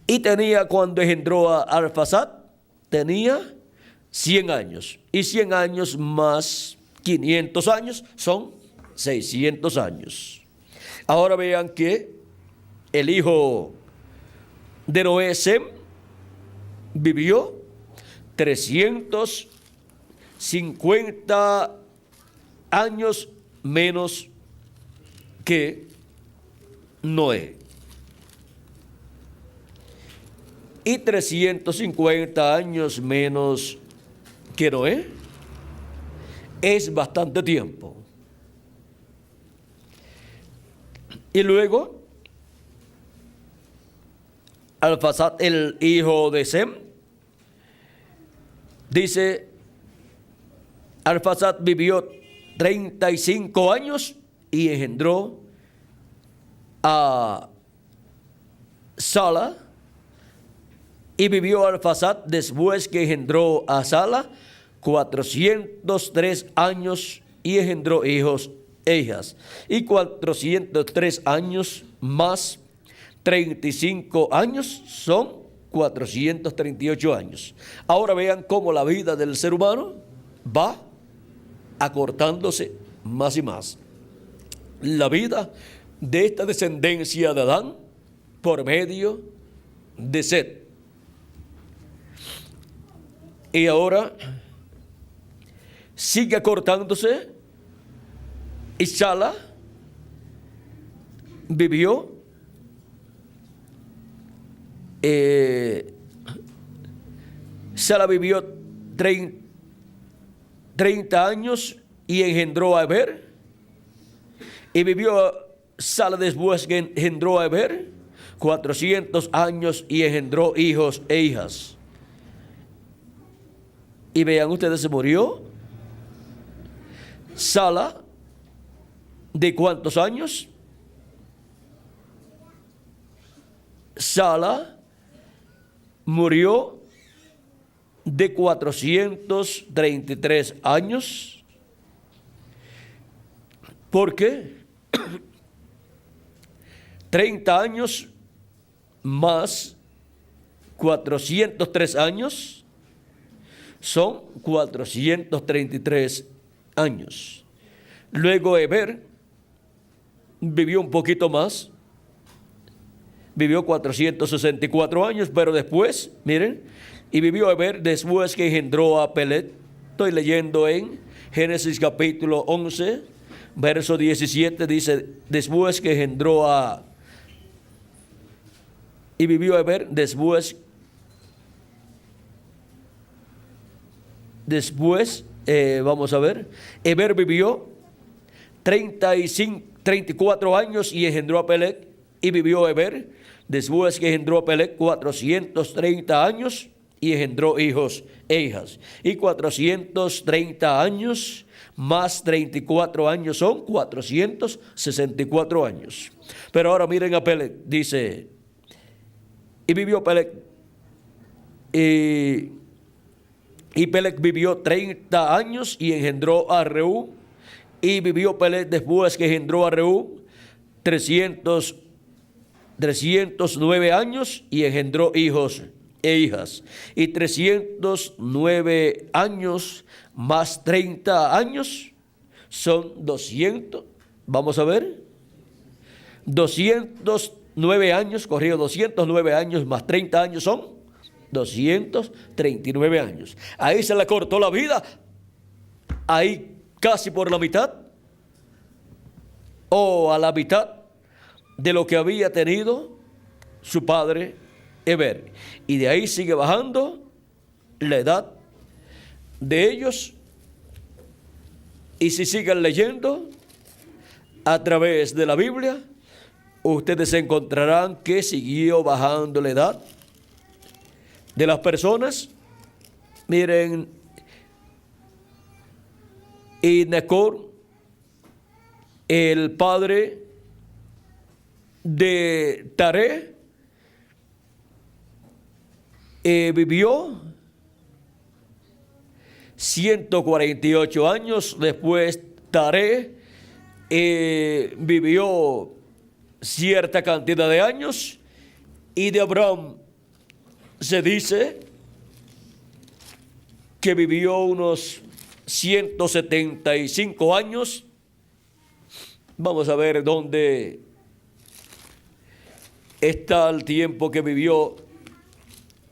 Y tenía, cuando engendró a Arfaxad, tenía 100 años. Y 100 años más 500 años son 600 años. Ahora vean que el hijo de Noé, Sem, vivió 350 años menos que Noé. Y 350 años menos que Noé es bastante tiempo. Y luego, Arfaxad, el hijo de Sem, dice, Arfaxad vivió 35 años y engendró a Sala. Y vivió Arfaxad después que engendró a Sala 403 años y engendró hijos e hijas. Y 403 años más 35 años son 438 años. Ahora vean cómo la vida del ser humano va acortándose más y más. La vida de esta descendencia de Adán por medio de Set. Y ahora sigue acortándose. Y Sala vivió Sala vivió 30 años y engendró a Eber. Y vivió Sala después que engendró a Eber 400 años y engendró hijos e hijas. Y vean ustedes, se murió Sala ¿de cuántos años? Sala murió de 433 años. ¿Por qué? 30 años más 403 años son 433 años. Luego Eber vivió un poquito más, vivió 464 años, pero después, miren, y vivió Eber después que engendró a Peleg. Estoy leyendo en Génesis capítulo 11, verso 17, dice, después que engendró a, y vivió Eber después, vamos a ver, Eber vivió 34 años y engendró a Peleg. Y vivió Eber después que engendró a Peleg 430 años y engendró hijos e hijas. Y 430 años más 34 años son 464 años. Pero ahora miren a Peleg, dice, y vivió Peleg, y Peleg vivió 30 años y engendró a Reú. Y vivió Peleg después que engendró a Reú 309 años y engendró hijos e hijas. Y 309 años más 30 años son 200. Vamos a ver. 209 años, corrijo, 209 años más 30 años son 239 años. Ahí se le cortó la vida. Ahí casi por la mitad o a la mitad de lo que había tenido su padre Eber. Y de ahí sigue bajando la edad de ellos. Y si siguen leyendo a través de la Biblia, ustedes encontrarán que siguió bajando la edad de las personas. Miren, y Nacor, el padre de Taré, vivió 148 años. Después Taré vivió cierta cantidad de años. Y de Abraham se dice que vivió unos 175 años. Vamos a ver dónde está el tiempo que vivió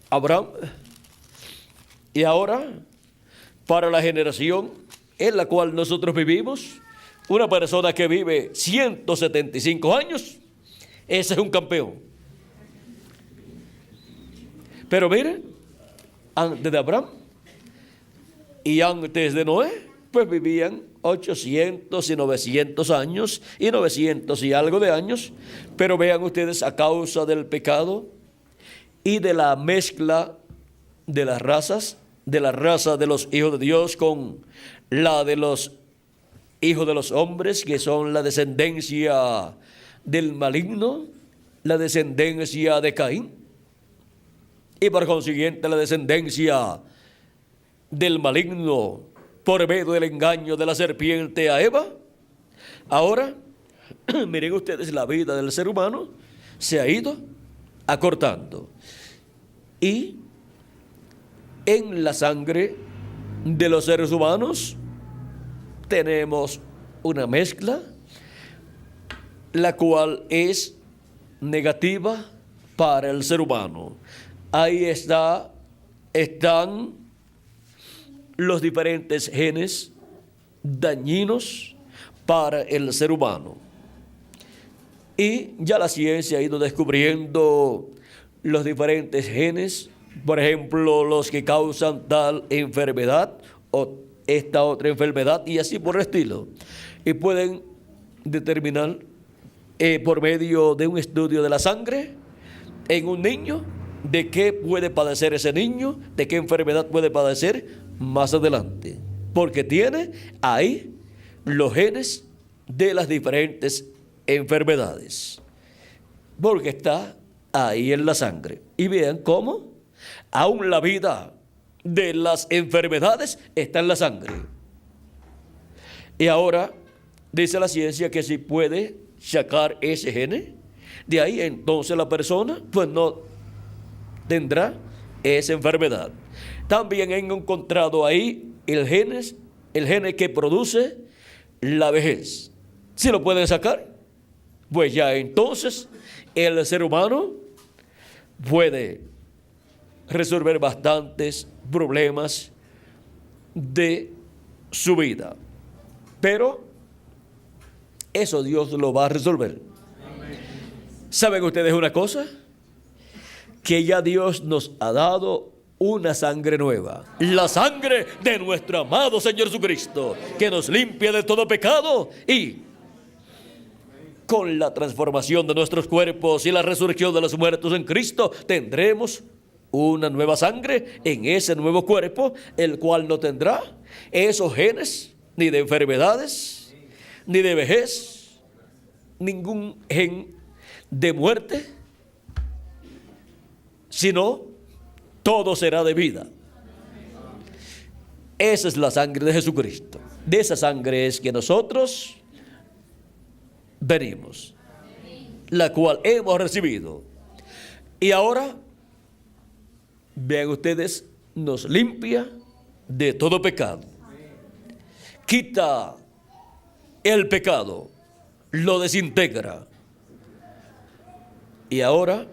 Abraham. Y ahora, para la generación en la cual nosotros vivimos, una persona que vive 175 años, ese es un campeón. Pero miren, antes de Abraham y antes de Noé, pues vivían 800 y 900 años y 900 y algo de años. Pero vean ustedes, a causa del pecado y de la mezcla de las razas, de la raza de los hijos de Dios con la de los hijos de los hombres, que son la descendencia del maligno, la descendencia de Caín, y por consiguiente la descendencia del maligno por medio del engaño de la serpiente a Eva. Ahora, miren ustedes, la vida del ser humano se ha ido acortando. Y en la sangre de los seres humanos tenemos una mezcla, la cual es negativa para el ser humano. Ahí están los diferentes genes dañinos para el ser humano. Y ya la ciencia ha ido descubriendo los diferentes genes, por ejemplo, los que causan tal enfermedad o esta otra enfermedad y así por el estilo. Y pueden determinar por medio de un estudio de la sangre en un niño de qué puede padecer ese niño, de qué enfermedad puede padecer más adelante, porque tiene ahí los genes de las diferentes enfermedades, porque está ahí en la sangre. Y vean cómo aún la vida de las enfermedades está en la sangre. Y ahora dice la ciencia que si puede sacar ese gene de ahí, entonces la persona pues no tendrá esa enfermedad. También han encontrado ahí el gene que produce la vejez. Si lo pueden sacar, pues ya entonces el ser humano puede resolver bastantes problemas de su vida. Pero eso Dios lo va a resolver. ¿Saben ustedes una cosa? Que ya Dios nos ha dado una sangre nueva, la sangre de nuestro amado Señor Jesucristo, que nos limpia de todo pecado, y con la transformación de nuestros cuerpos y la resurrección de los muertos en Cristo, tendremos una nueva sangre en ese nuevo cuerpo, el cual no tendrá esos genes, ni de enfermedades, ni de vejez, ningún gen de muerte, sino todo será de vida. Esa es la sangre de Jesucristo. De esa sangre es que nosotros venimos, la cual hemos recibido. Y ahora, vean ustedes, nos limpia de todo pecado. Quita el pecado, lo desintegra. Y ahora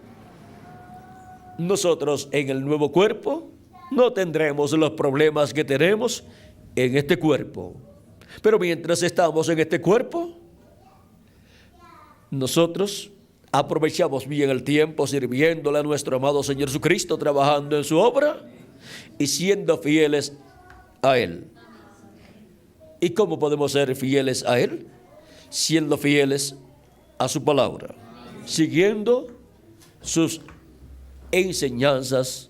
nosotros en el nuevo cuerpo no tendremos los problemas que tenemos en este cuerpo. Pero mientras estamos en este cuerpo, nosotros aprovechamos bien el tiempo sirviéndole a nuestro amado Señor Jesucristo, trabajando en su obra y siendo fieles a Él. ¿Y cómo podemos ser fieles a Él? Siendo fieles a su palabra, siguiendo sus enseñanzas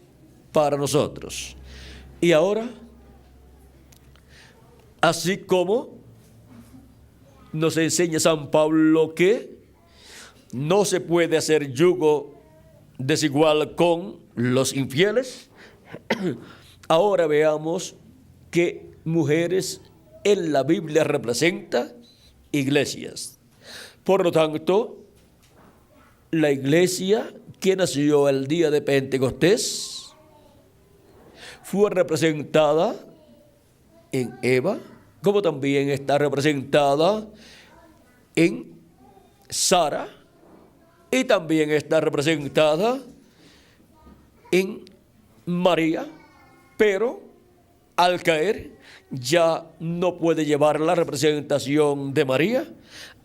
para nosotros. Y ahora, así como nos enseña San Pablo que no se puede hacer yugo desigual con los infieles, ahora veamos que mujeres en la Biblia representa iglesias. Por lo tanto, la iglesia que nació el día de Pentecostés fue representada en Eva, como también está representada en Sara y también está representada en María, pero al caer ya no puede llevar la representación de María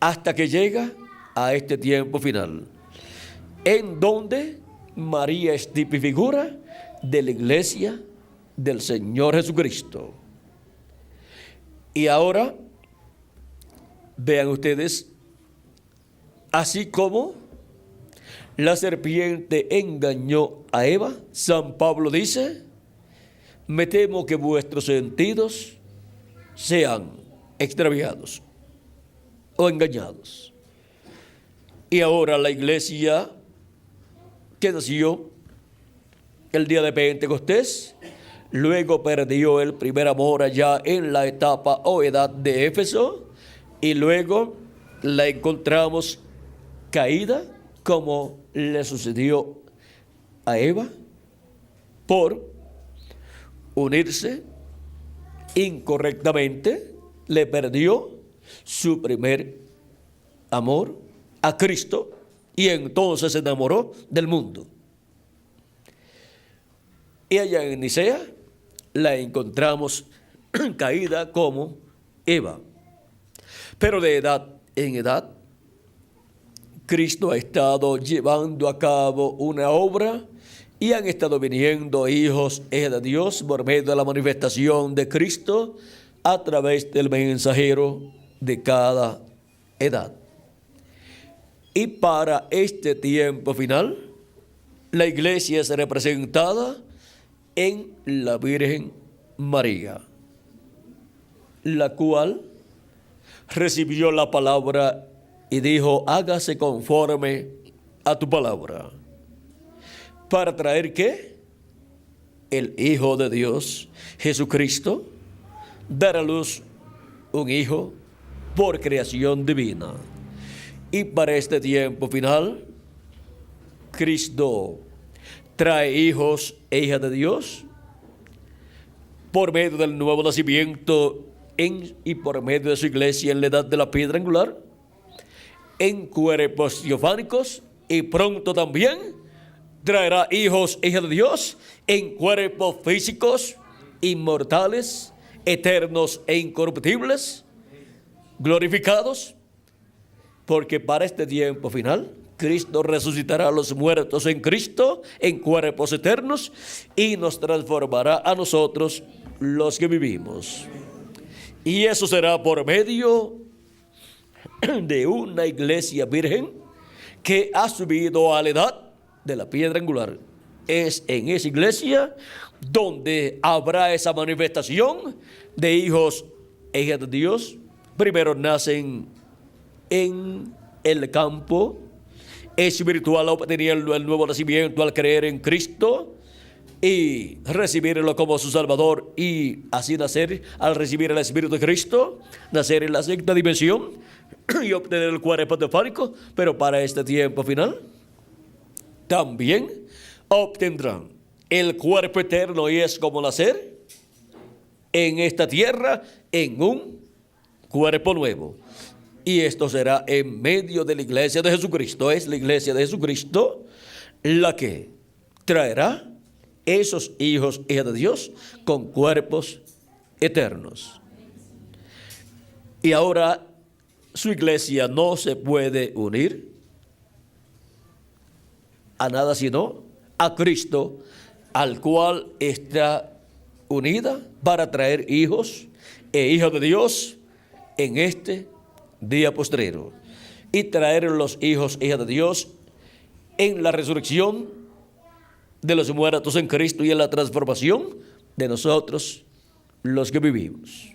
hasta que llega a este tiempo final, en donde María es tipo y figura de la iglesia del Señor Jesucristo. Y ahora vean ustedes, así como la serpiente engañó a Eva, San Pablo dice: me temo que vuestros sentidos sean extraviados o engañados. Y ahora la iglesia que nació el día de Pentecostés, luego perdió el primer amor allá en la etapa o edad de Éfeso, y luego la encontramos caída, como le sucedió a Eva, por unirse incorrectamente, le perdió su primer amor a Cristo y entonces se enamoró del mundo. Y allá en Nicea la encontramos caída como Eva. Pero de edad en edad, Cristo ha estado llevando a cabo una obra y han estado viniendo hijos de Dios por medio de la manifestación de Cristo a través del mensajero de cada edad. Y para este tiempo final, la iglesia es representada en la Virgen María, la cual recibió la palabra y dijo: hágase conforme a tu palabra. ¿Para traer qué? El Hijo de Dios, Jesucristo, dar a luz un hijo por creación divina. Y para este tiempo final, Cristo trae hijos e hijas de Dios por medio del nuevo nacimiento y por medio de su iglesia en la edad de la piedra angular, en cuerpos teofánicos, y pronto también traerá hijos e hijas de Dios en cuerpos físicos, inmortales, eternos e incorruptibles, glorificados, porque para este tiempo final Cristo resucitará a los muertos en Cristo en cuerpos eternos y nos transformará a nosotros los que vivimos. Y eso será por medio de una iglesia virgen que ha subido a la edad de la piedra angular. Es en esa iglesia donde habrá esa manifestación de hijos e hijas de Dios. Primero nacen en el campo espiritual, obteniendo el nuevo nacimiento al creer en Cristo y recibirlo como su Salvador, y así nacer al recibir el Espíritu de Cristo, nacer en la sexta dimensión y obtener el cuerpo teofánico. Pero para este tiempo final también obtendrán el cuerpo eterno, y es como nacer en esta tierra en un cuerpo nuevo. Y esto será en medio de la iglesia de Jesucristo. Es la iglesia de Jesucristo la que traerá esos hijos e hijas de Dios con cuerpos eternos. Y ahora su iglesia no se puede unir a nada sino a Cristo, al cual está unida para traer hijos e hijas de Dios en este día postrero, y traer los hijos e hijas de Dios en la resurrección de los muertos en Cristo y en la transformación de nosotros los que vivimos.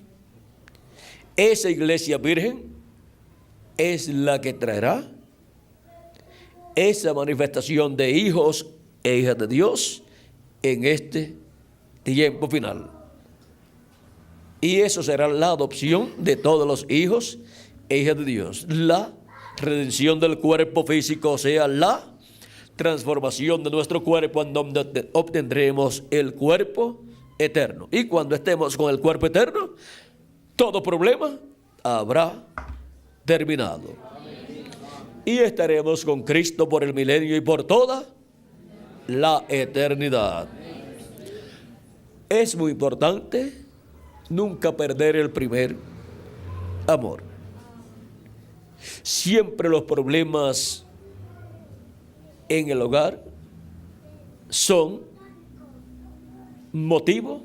Esa iglesia virgen es la que traerá esa manifestación de hijos e hijas de Dios en este tiempo final. Y eso será la adopción de todos los hijos e hijas de Dios, la redención del cuerpo físico, o sea, la transformación de nuestro cuerpo, en donde obtendremos el cuerpo eterno. Y cuando estemos con el cuerpo eterno, todo problema habrá terminado. y estaremos con Cristo por el milenio y por toda la eternidad. Es muy importante nunca perder el primer amor. Siempre los problemas en el hogar son motivo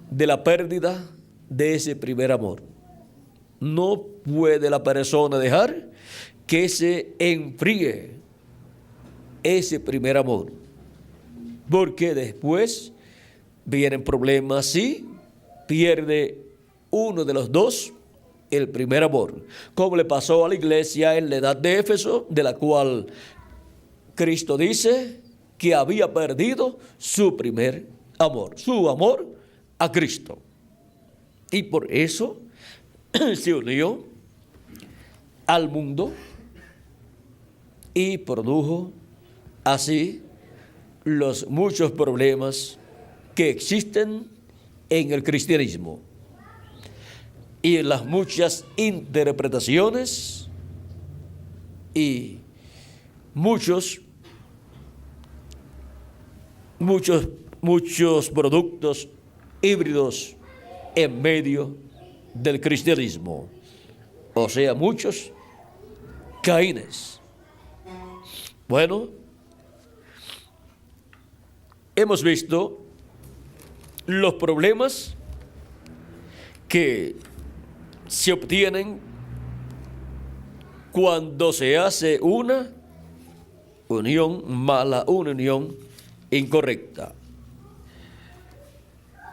de la pérdida de ese primer amor. No puede la persona dejar que se enfríe ese primer amor, porque después vienen problemas si pierde uno de los dos el primer amor, como le pasó a la iglesia en la edad de Éfeso, de la cual Cristo dice que había perdido su primer amor, su amor a Cristo. Y por eso se unió al mundo y produjo así los muchos problemas que existen en el cristianismo y en las muchas interpretaciones y muchos productos híbridos en medio del cristianismo, o sea, muchos Caínes. Bueno, hemos visto los problemas que se obtienen cuando se hace una unión mala, una unión incorrecta.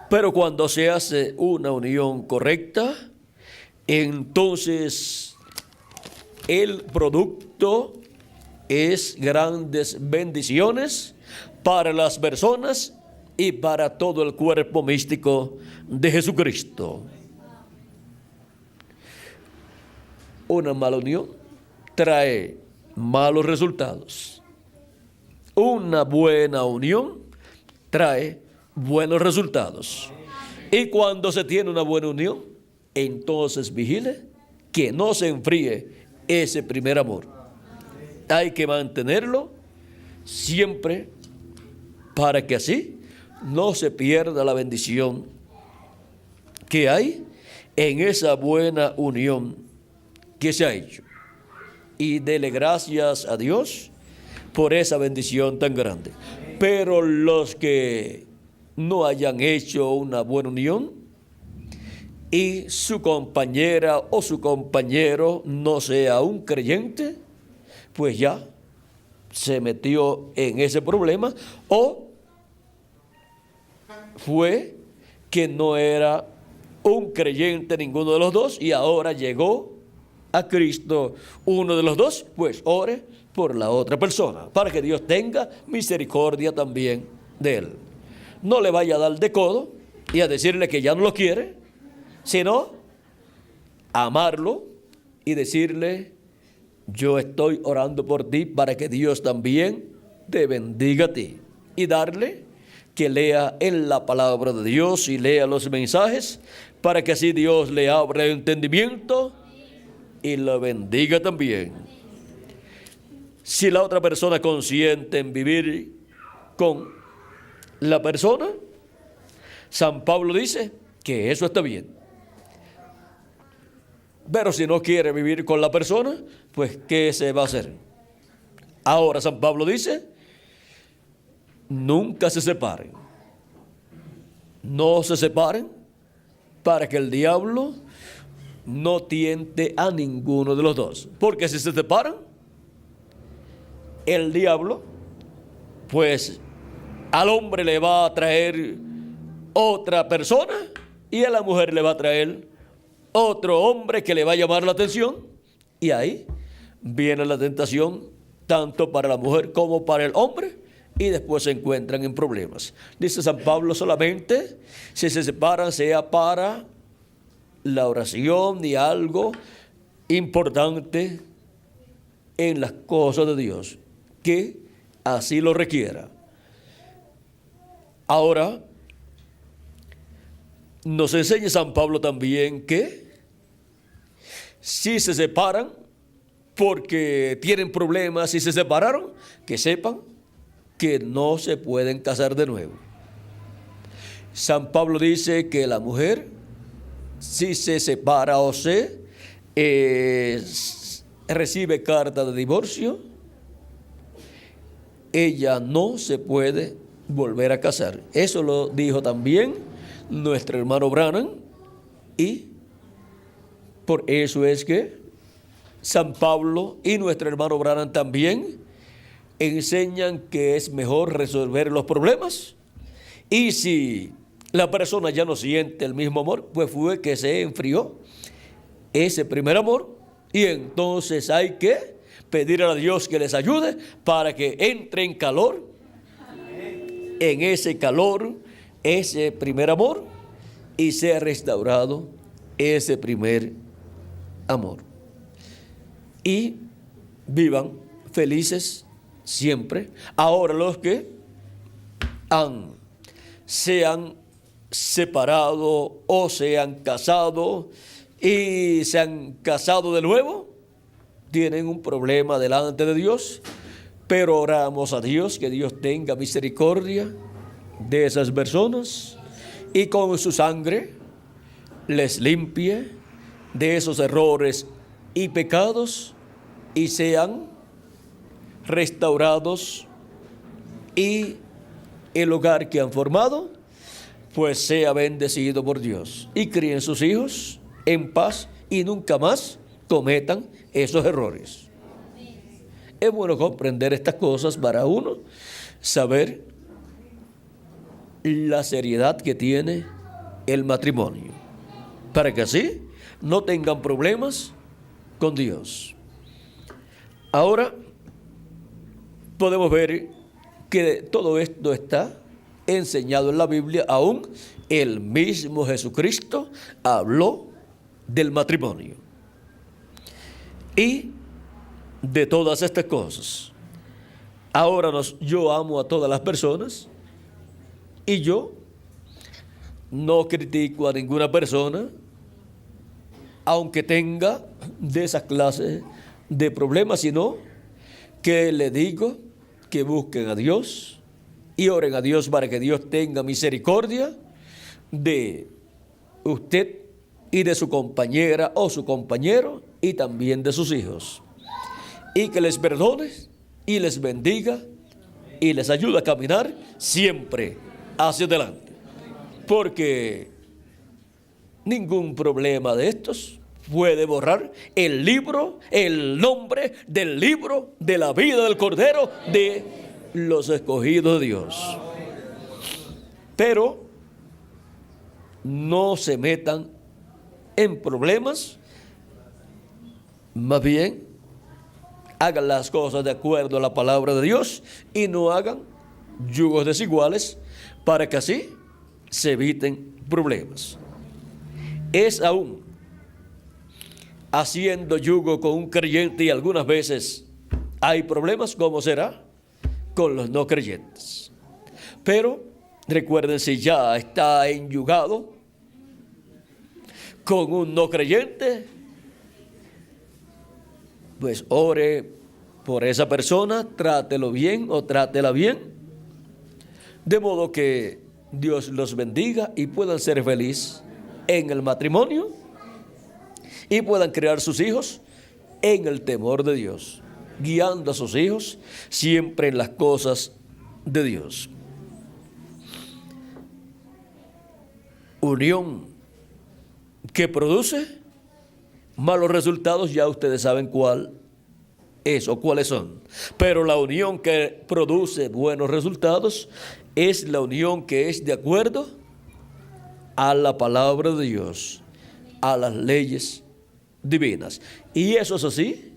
Pero cuando se hace una unión correcta, entonces el producto es grandes bendiciones para las personas y para todo el cuerpo místico de Jesucristo. Una mala unión trae malos resultados. Una buena unión trae buenos resultados. Y cuando se tiene una buena unión, entonces vigile que no se enfríe ese primer amor. Hay que mantenerlo siempre para que así no se pierda la bendición que hay en esa buena unión que se ha hecho. Y dele gracias a Dios por esa bendición tan grande. Pero los que no hayan hecho una buena unión y su compañera o su compañero no sea un creyente, pues ya se metió en ese problema, o fue que no era un creyente ninguno de los dos y ahora llegó a Cristo uno de los dos, pues ore por la otra persona para que Dios tenga misericordia también de él. No le vaya a dar de codo y a decirle que ya no lo quiere, sino amarlo y decirle: yo estoy orando por ti para que Dios también te bendiga a ti, y darle que lea en la palabra de Dios y lea los mensajes para que así Dios le abra el entendimiento y lo bendiga también. Si la otra persona consiente en vivir con la persona, San Pablo dice que eso está bien. Pero si no quiere vivir con la persona, pues ¿qué se va a hacer? Ahora San Pablo dice: nunca se separen. No se separen para que el diablo no tiente a ninguno de los dos. Porque si se separan, el diablo, pues al hombre le va a traer otra persona y a la mujer le va a traer otro hombre que le va a llamar la atención, y ahí viene la tentación tanto para la mujer como para el hombre, y después se encuentran en problemas. Dice San Pablo: solamente si se separan sea para la oración y algo importante en las cosas de Dios, que así lo requiera. Ahora, nos enseña San Pablo también que si se separan porque tienen problemas y se separaron, que sepan que no se pueden casar de nuevo. San Pablo dice que la mujer, si se separa o recibe carta de divorcio, ella no se puede volver a casar. Eso lo dijo también nuestro hermano Branham, y por eso es que San Pablo y nuestro hermano Branham también enseñan que es mejor resolver los problemas, y si la persona ya no siente el mismo amor, pues fue que se enfrió ese primer amor, y entonces hay que pedir a Dios que les ayude para que entre en calor, en ese calor, ese primer amor, y sea restaurado ese primer amor. Y vivan felices siempre. Ahora los que se han separado o se han casado y se han casado de nuevo, tienen un problema delante de Dios, pero oramos a Dios que Dios tenga misericordia de esas personas y con su sangre les limpie de esos errores y pecados y sean restaurados, y el hogar que han formado pues sea bendecido por Dios, y críen sus hijos en paz y nunca más cometan esos errores. Es bueno comprender estas cosas para uno saber la seriedad que tiene el matrimonio, para que así no tengan problemas con Dios. Ahora podemos ver que todo esto está enseñado en la Biblia. Aún el mismo Jesucristo habló del matrimonio y de todas estas cosas. Ahora yo amo a todas las personas y yo no critico a ninguna persona, aunque tenga de esas clases de problemas, sino que le digo que busquen a Dios y oren a Dios para que Dios tenga misericordia de usted y de su compañera o su compañero, y también de sus hijos, y que les perdone y les bendiga y les ayude a caminar siempre hacia adelante, porque ningún problema de estos puede borrar el nombre del libro de la vida del Cordero de los escogidos de Dios. Pero no se metan en problemas, más bien hagan las cosas de acuerdo a la palabra de Dios y no hagan yugos desiguales, para que así se eviten problemas. Es aún haciendo yugo con un creyente, y algunas veces hay problemas, como será con los no creyentes. Pero recuerden, si ya está enyugado con un no creyente, pues ore por esa persona, trátelo bien o trátela bien, de modo que Dios los bendiga y puedan ser felices en el matrimonio y puedan criar sus hijos en el temor de Dios, guiando a sus hijos siempre en las cosas de Dios. Unión que produce malos resultados, ya ustedes saben cuál es o cuáles son. Pero la unión que produce buenos resultados es la unión que es de acuerdo a la palabra de Dios, a las leyes divinas. Y eso es así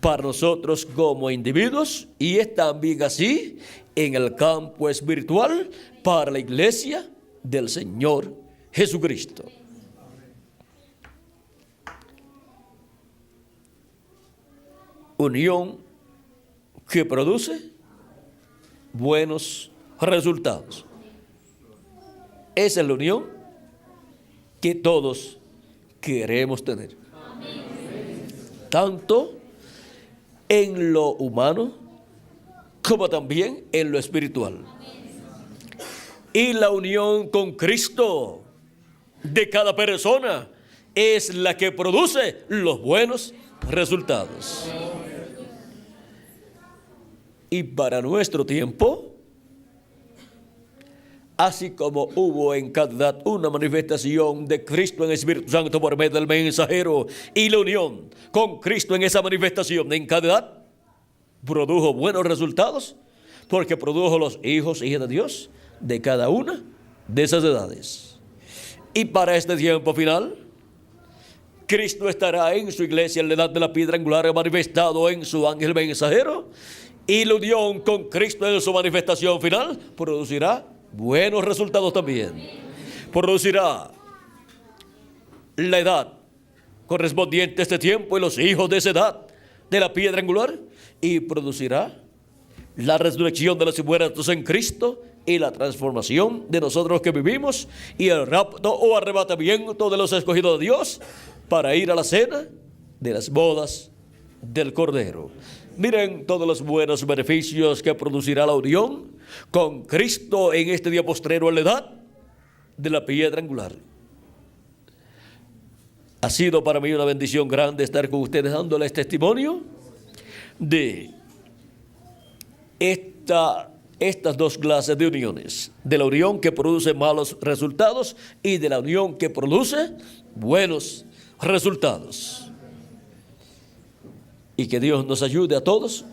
para nosotros como individuos, y es también así en el campo espiritual para la iglesia del Señor Jesucristo. Unión que produce buenos resultados. Esa es la unión que todos queremos tener. Tanto en lo humano como también en lo espiritual. Y la unión con Cristo de cada persona es la que produce los buenos resultados. Y para nuestro tiempo, así como hubo en cada edad una manifestación de Cristo en el Espíritu Santo por medio del mensajero y la unión con Cristo en esa manifestación en cada edad, produjo buenos resultados porque produjo los hijos y hijas de Dios de cada una de esas edades. Y para este tiempo final, Cristo estará en su iglesia en la edad de la piedra angular manifestado en su ángel mensajero, y la unión con Cristo en su manifestación final producirá buenos resultados también. Producirá la edad correspondiente a este tiempo y los hijos de esa edad de la piedra angular, y producirá la resurrección de los muertos en Cristo y la transformación de nosotros que vivimos y el rapto o arrebatamiento de los escogidos de Dios para ir a la cena de las bodas del Cordero. Miren todos los buenos beneficios que producirá la unión con Cristo en este día postrero en la edad de la piedra angular. Ha sido para mí una bendición grande estar con ustedes dándoles testimonio de estas dos clases de uniones, de la unión que produce malos resultados y de la unión que produce buenos resultados. Y que Dios nos ayude a todos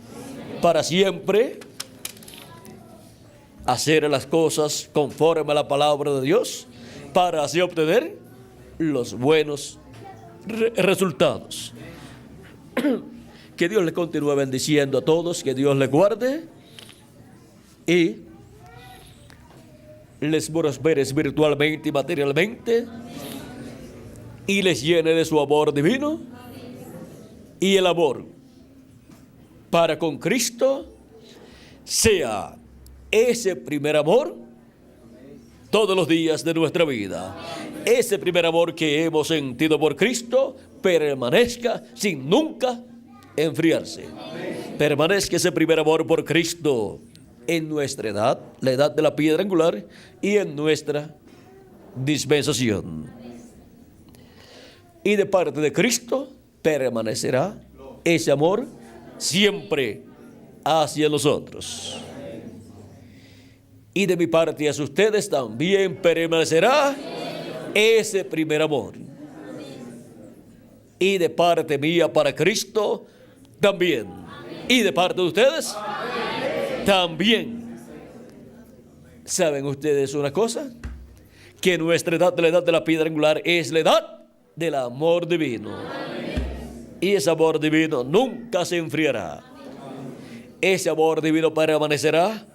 para siempre hacer las cosas conforme a la palabra de Dios, para así obtener los buenos resultados. Que Dios les continúe bendiciendo a todos, que Dios les guarde y les prospere espiritualmente y materialmente, y les llene de su amor divino y el amor para con Cristo sea ese primer amor todos los días de nuestra vida. Ese primer amor que hemos sentido por Cristo permanezca sin nunca enfriarse. Permanezca ese primer amor por Cristo en nuestra edad, la edad de la piedra angular, y en nuestra dispensación. Y de parte de Cristo permanecerá ese amor siempre hacia nosotros. Y de mi parte hacia ustedes también permanecerá ese primer amor. Y de parte mía para Cristo también. Y de parte de ustedes también. ¿Saben ustedes una cosa? Que nuestra edad, la edad de la piedra angular, es la edad del amor divino. Y ese amor divino nunca se enfriará. Ese amor divino permanecerá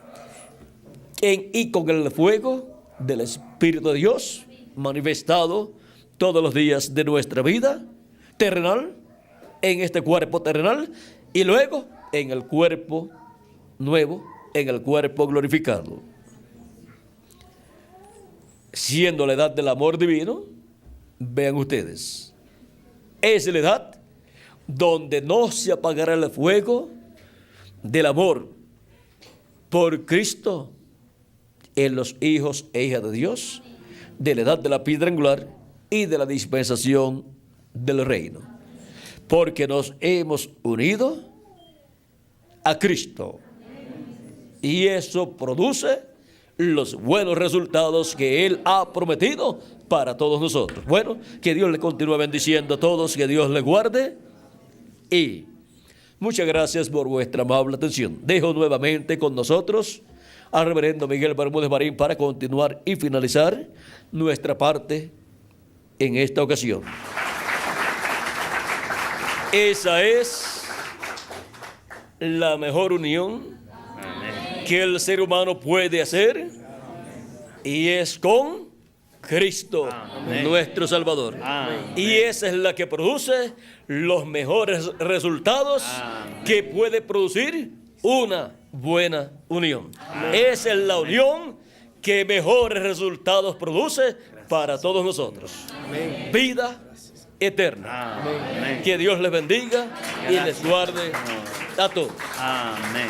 y con el fuego del Espíritu de Dios manifestado todos los días de nuestra vida terrenal, en este cuerpo terrenal, y luego en el cuerpo nuevo, en el cuerpo glorificado. Siendo la edad del amor divino, vean ustedes, es la edad donde no se apagará el fuego del amor por Cristo en los hijos e hijas de Dios, de la edad de la piedra angular y de la dispensación del reino, porque nos hemos unido a Cristo, y eso produce los buenos resultados que Él ha prometido para todos nosotros. Bueno, que Dios le continúe bendiciendo a todos, que Dios le guarde, y muchas gracias por vuestra amable atención. Dejo nuevamente con nosotros al reverendo Miguel Bermúdez Marín para continuar y finalizar nuestra parte en esta ocasión. Esa es la mejor unión que el ser humano puede hacer, y es con Cristo, nuestro Salvador. Y esa es la que produce los mejores resultados que puede producir una buena unión. Esa es la unión que mejores resultados produce para todos nosotros. Vida eterna. Amén. Que Dios les bendiga y les guarde a todos. Amén.